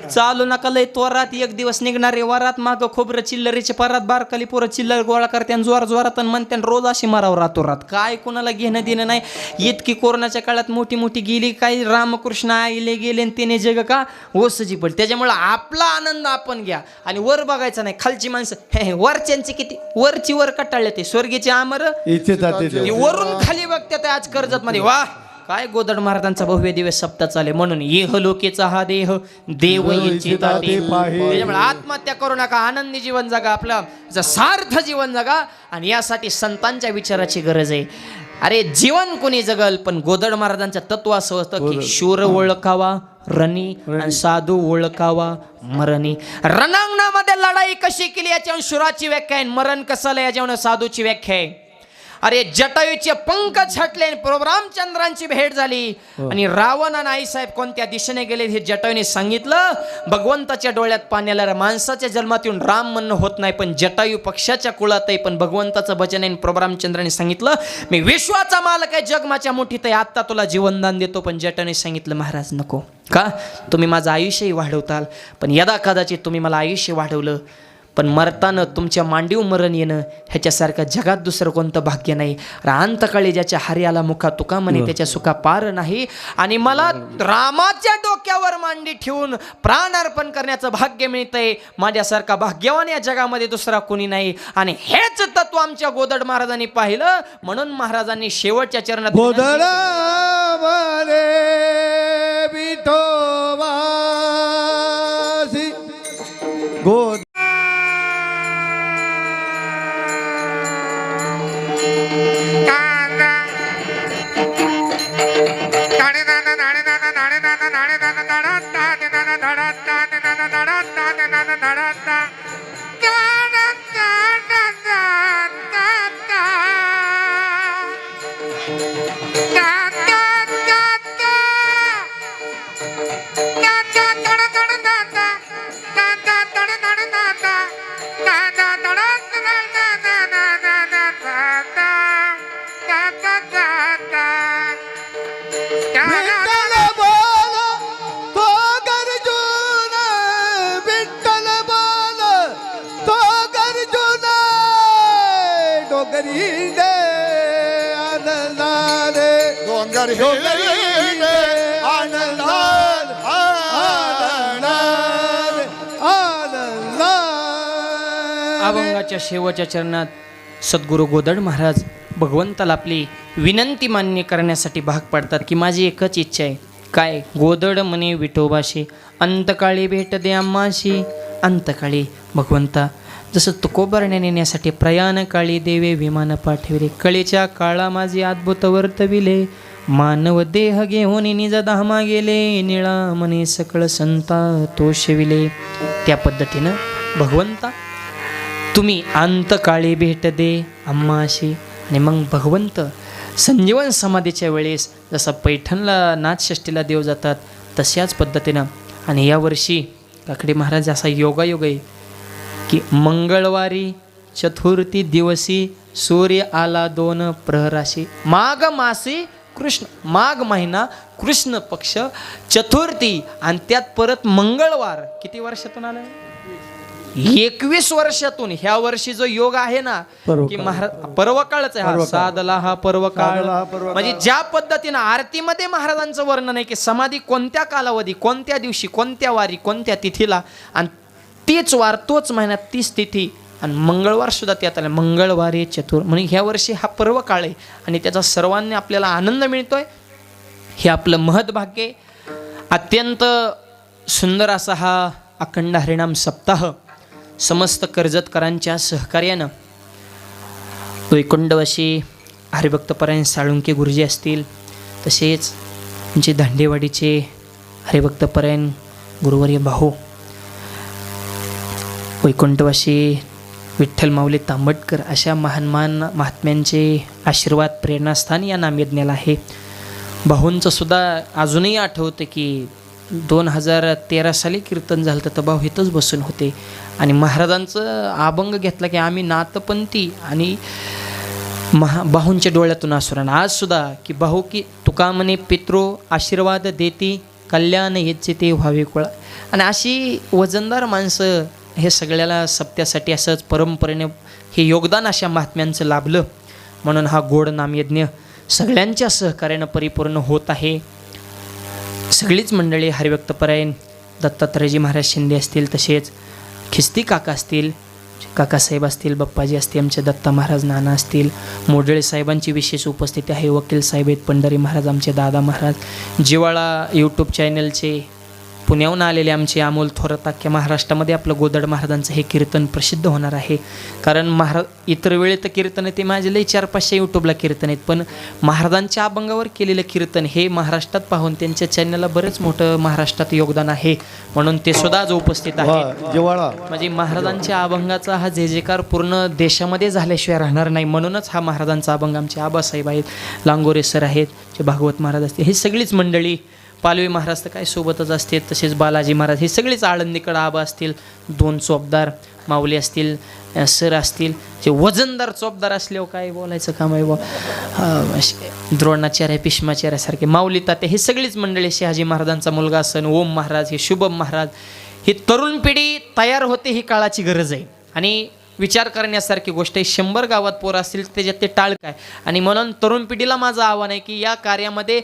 चालू नका लय तोरात. एक दिवस निघणारे वरात, मागं खोबरं चिल्लरीचे परात, बारकाली पोरं चिल्लर गोळा करते आणि जोरात आणि म्हणते रोज अशी मारावं रातोरात. काय कोणाला घेणं देणं नाही. इतकी कोरोनाच्या काळात मोठी गेली, काही रामकृष्ण आईले गेले आणि त्याने जग का ओसजी पडली. त्याच्यामुळं आपला आनंद आपण घ्या आणि वर बघायचा नाही. खालची माणसं हे वरच्यांची किती वरची वर कटाळले, ते स्वर्गीचे आमर वरून खाली बघतात आज कर्जत मध्ये. वाह काय गोदड महाराजांचा भव्य दिवस सप्ताह चाले. म्हणून येह लोकेचा हा देह देव इच्छिता ते पाहे. त्याच्यामुळे आत्महत्या करू नका, आनंदी जीवन जगा, आपलं सार्थ जीवन जगा. आणि यासाठी संतांच्या विचाराची गरज आहे. अरे जीवन कोणी जगल, पण गोदड महाराजांचं तत्व असं होतं की शूर ओळखावा रणी आणि साधू ओळखावा मरणी. रणांगणामध्ये लढाई कशी केली याच्यावर शूराची व्याख्या आहे, मरण कसं याच्यावर साधूची व्याख्या आहे. अरे जटायूचे पंख छाटले, प्रभू रामचंद्रांची भेट झाली आणि रावण आणि आईसाहेब कोणत्या दिशेने गेले हे जटायूने सांगितलं. भगवंताच्या डोळ्यात पाण्याला माणसाच्या जन्मात येऊन राम म्हणणं होत नाही, पण जटायू पक्षाच्या कुळात आहे, पण भगवंताचं भजन आहे. प्रभू रामचंद्रांनी सांगितलं मी विश्वाचा मालक आहे, जग माझ्या मुठीत आहे, आत्ता तुला जीवनदान देतो. पण जटायूने सांगितलं महाराज नको, का तुम्ही माझं आयुष्यही वाढवताल, पण यदा कदाचित तुम्ही मला आयुष्य वाढवलं, पण मरताना तुमच्या मांडीव मरण येणं ह्याच्यासारखं जगात दुसरं कोणतं भाग्य नाही. अंतकाळी ज्याच्या हरियाला मुखा तुका म्हणे त्याच्या सुखा पार नाही. आणि मला रामाच्या डोक्यावर मांडी ठेवून प्राण अर्पण करण्याचं भाग्य मिळतंय. माझ्यासारखा भाग्यवान या जगामध्ये दुसरा कोणी नाही. आणि हेच तत्व आमच्या गोदड महाराजांनी पाहिलं, म्हणून महाराजांनी शेवटच्या चरणात गोदड वाले विठोबासी गोद अभंगाच्या शेवटच्या चरणात सद्गुरू गोदड महाराज भगवंताला आपली विनंती मान्य करण्यासाठी भाग पाडतात की माझी एकच इच्छा आहे. काय? गोदड म्हणे विठोबाशी अंतकाळी भेट दे आम्हाशी. अंतकाळी भगवंता जसं तुकोबरण्या नेण्यासाठी प्रयाणकाळी देवे विमान पाठविले, कळीच्या काळा माझी अद्भुत वर्तविले. मानव देह घेऊन निज धामा गेले, निळा म्हणे सकळ संता तोषविले. त्या पद्धतीनं भगवंता तुम्ही अंतकाळी भेट दे आम्हाशी. आणि मग भगवंत संजीवन समाधीच्या वेळेस जसं पैठणला नाथषष्ठीला देव जातात तशाच पद्धतीनं आणि यावर्षी काकडे महाराज असा योगायोग आहे की मंगळवारी चतुर्थी दिवशी सूर्य आला 2 प्रहराशी, माघ मासी कृष्ण, माघ महिना कृष्ण पक्ष चतुर्थी आणि त्यात परत मंगळवार. किती वर्षातून आलं? 21 वर्षातून. ह्या वर्षी जो योग आहे ना की महाराज पर्वकाळच आहे हा, साधला हा पर्वकाळ. म्हणजे ज्या पद्धतीनं आरतीमध्ये महाराजांचं वर्णन आहे की समाधी कोणत्या कालावधी, कोणत्या दिवशी, कोणत्या वारी, कोणत्या तिथीला, आणि तीच वार तोच महिन्यात तीच तिथी आणि मंगळवार सुद्धा त्यात आलं. मंगळवारी चतुर म्हणजे ह्या वर्षी हा पर्वकाळ आहे आणि त्याचा सर्वांनी आपल्याला आनंद मिळतोय. हे आपलं महत्भाग्य आहे. अत्यंत सुंदर असा हा अखंड हरिनाम सप्ताह समस्त कर्जतकरांच्या सहकार्यानं वैकुंठवासी हरिभक्तपरायण साळुंके गुरुजी असतील, तसेच आमचे दांडेवाडीचे हरिभक्तपरायण गुरुवर्य भाऊ वैकुंठवासी विठ्ठल माऊली तांबटकर अशा महान महात्म्यांचे आशीर्वाद प्रेरणास्थान या नामयज्ञाला आहे. भाऊंचं सुद्धा अजूनही आठवतं की 2013 साली कीर्तन झालं तर भाऊ इथंच बसून होते आणि महाराजांचं अभंग घेतला की आम्ही नातपंथी आणि बाहूंच्या डोळ्यातून आसुरान. आज सुद्धा की भाऊ की तुका म्हणे पितृ आशीर्वाद देती कल्याण याचे ते व्हावे कोळा. आणि अशी वजनदार माणसं हे सगळ्याला सत्यासाठी असंच परंपरेने हे योगदान अशा महात्म्यांचं लाभलं म्हणून हा गोड नामयज्ञ सगळ्यांच्या सहकार्यानं परिपूर्ण होत आहे. सगळीच मंडळी हरिभक्तपरायण दत्तात्रयजी महाराज शिंदे असतील, तसेच खिस्ती काका असतील, काकासाहेब असतील, बप्पाजी असतील, आमचे दत्ता महाराज नाना असतील, मोडळे साहेबांची विशेष उपस्थिती आहे. वकील साहेब आहेत, पंढरी महाराज, आमचे दादा महाराज, जिवाळा यूट्यूब चॅनलचे पुण्याहून आलेले आमचे अमोल थोरात. अख्ख्या महाराष्ट्रामध्ये आपलं गोदड महाराजांचं हे कीर्तन प्रसिद्ध होणार आहे. कारण इतर वेळे तर कीर्तन आहे ते माझे लई 400-500 यूट्यूबला कीर्तन आहेत, पण महाराजांच्या अभंगावर केलेलं कीर्तन हे महाराष्ट्रात पाहून त्यांच्या चॅनलला बरंच मोठं महाराष्ट्रात योगदान आहे म्हणून ते सुद्धा आज उपस्थित आहे. म्हणजे महाराजांच्या अभंगाचा हा जे जेकार पूर्ण देशामध्ये झाल्याशिवाय राहणार नाही म्हणूनच हा महाराजांचा अभंग. आमचे आबासाहेब आहेत, लांगोरे सर आहेत, जे भागवत महाराज असतील, हे सगळीच मंडळी, पालवी महाराज तर काय सोबतच असते, तसेच बालाजी महाराज, हे सगळेच आळंदीकडं आबा असतील, 2 चोपदार माऊली असतील, सर असतील, जे वजनदार चोपदार असल्यावर काय बोलायचं काम आहे बा, द्रोणाचार्य भीष्माचार्यासारखे माऊली तात्या, हे सगळीच मंडळी, शहाजी महाराजांचा मुलगा असन, ओम महाराज, हे शुभम महाराज, ही तरुण पिढी तयार होते, ही काळाची गरज आहे. आणि विचार करण्यासारखी गोष्ट आहे. 100 गावात पोरं असतील त्याच्यात ते टाळ काय. आणि म्हणून तरुण पिढीला माझं आव्हान आहे की या कार्यामध्ये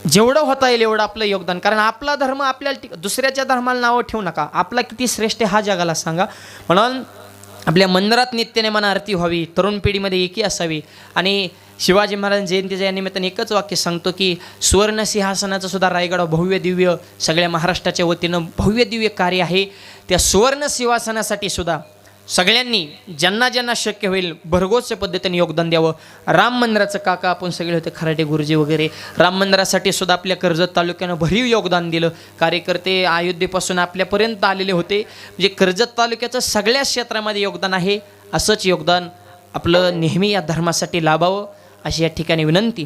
जेवढं होता येईल एवढं आपलं योगदान. कारण आपला धर्म आपल्याला दुसऱ्याच्या धर्माला नावं ठेवू नका. आपला किती श्रेष्ठ हा जगाला सांगा. म्हणून आपल्या मंदिरात नित्यनेमान आरती व्हावी, तरुण पिढीमध्ये एकी असावी. आणि शिवाजी महाराज जयंतीच्या निमित्ताने एकच वाक्य सांगतो की सुवर्ण सिंहासनाचं सुद्धा रायगडावर भव्य दिव्य सगळ्या महाराष्ट्राच्या वतीनं भव्य दिव्य कार्य आहे. त्या सुवर्ण सिंहासनासाठी सुद्धा सगळ्यांनी ज्यांना ज्यांना शक्य होईल भरघोस पद्धतीने योगदान द्यावं. राम मंदिराचं काका आपण सगळे होते, खराटे गुरुजी वगैरे, राम मंदिरासाठी सुद्धा आपल्या कर्जत तालुक्यानं भरीव योगदान दिलं. कार्यकर्ते अयोध्येपासून आपल्यापर्यंत आलेले होते. म्हणजे कर्जत तालुक्याचं सगळ्या क्षेत्रामध्ये योगदान आहे. असंच योगदान आपलं नेहमी या धर्मासाठी लाभावं अशी या ठिकाणी विनंती.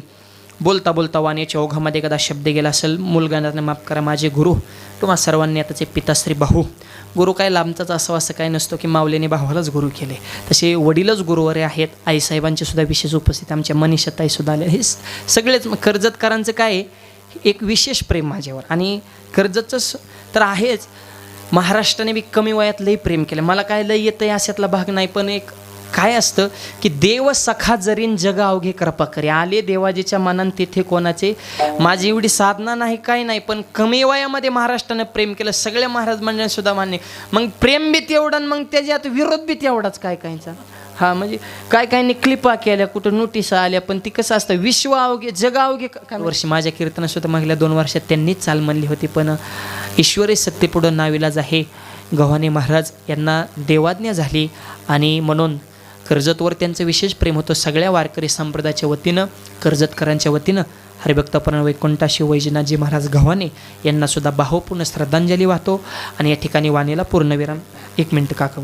बोलता बोलता वाण्याच्या ओघामध्ये एखादा शब्द गेला असेल, मुलगांना माफ करा. माझे गुरु तुम्हा सर्वांनी आताचे पिताश्री भाऊ, गुरु काय लांबचाच असावं असं काय नसतो की माऊलीने भावालाच गुरु केले, तसे वडीलच गुरुवरे आहेत. आईसाहेबांची सुद्धा विशेष उपस्थिती, आमच्या मनीषाताईसुद्धा आले. हे सगळेच कर्जतकरांचं काय आहे, एक विशेष प्रेम माझ्यावर. आणि कर्जतचं तर आहेच, महाराष्ट्राने बी कमी वयात लई प्रेम केलं. मला काय लई येतं आहे अशातला भाग नाही, पण एक काय असतं की देव सखा जरीन जग अवघे कृपा करे, आले देवाजीच्या मनान तिथे कोणाचे. माझी एवढी साधना नाही काय नाही, पण कमी वयामध्ये महाराष्ट्रानं प्रेम केलं. सगळ्या महाराज मंडळांनी सुद्धा मान्य. मग प्रेम बी तेवढं, मग त्याच्यात विरोध बी तेवढाच काय कायचा. हा म्हणजे काय काय क्लिपा केल्या, कुठं नोटिसा आल्या, पण ती कसं असतं, विश्व अवघे जग अवघे. काय वर्षी माझ्या कीर्तनात सुद्धा मागल्या 2 वर्षात त्यांनीच चाल म्हणली होती, पण ईश्वरी सत्तेपुढं नाविलाज आहे. गव्हाणे महाराज यांना देवाज्ञा झाली आणि म्हणून कर्जतवर त्यांचं विशेष प्रेम होतं. सगळ्या वारकरी संप्रदायाच्या वतीनं, कर्जतकरांच्या वतीनं हरिभक्तपरायण वैकुंठाशी वैजनाथजी महाराज गव्हाणे यांना सुद्धा भावपूर्ण श्रद्धांजली वाहतो. आणि या ठिकाणी वाणीला पूर्णविराम. 1 मिनिट काका.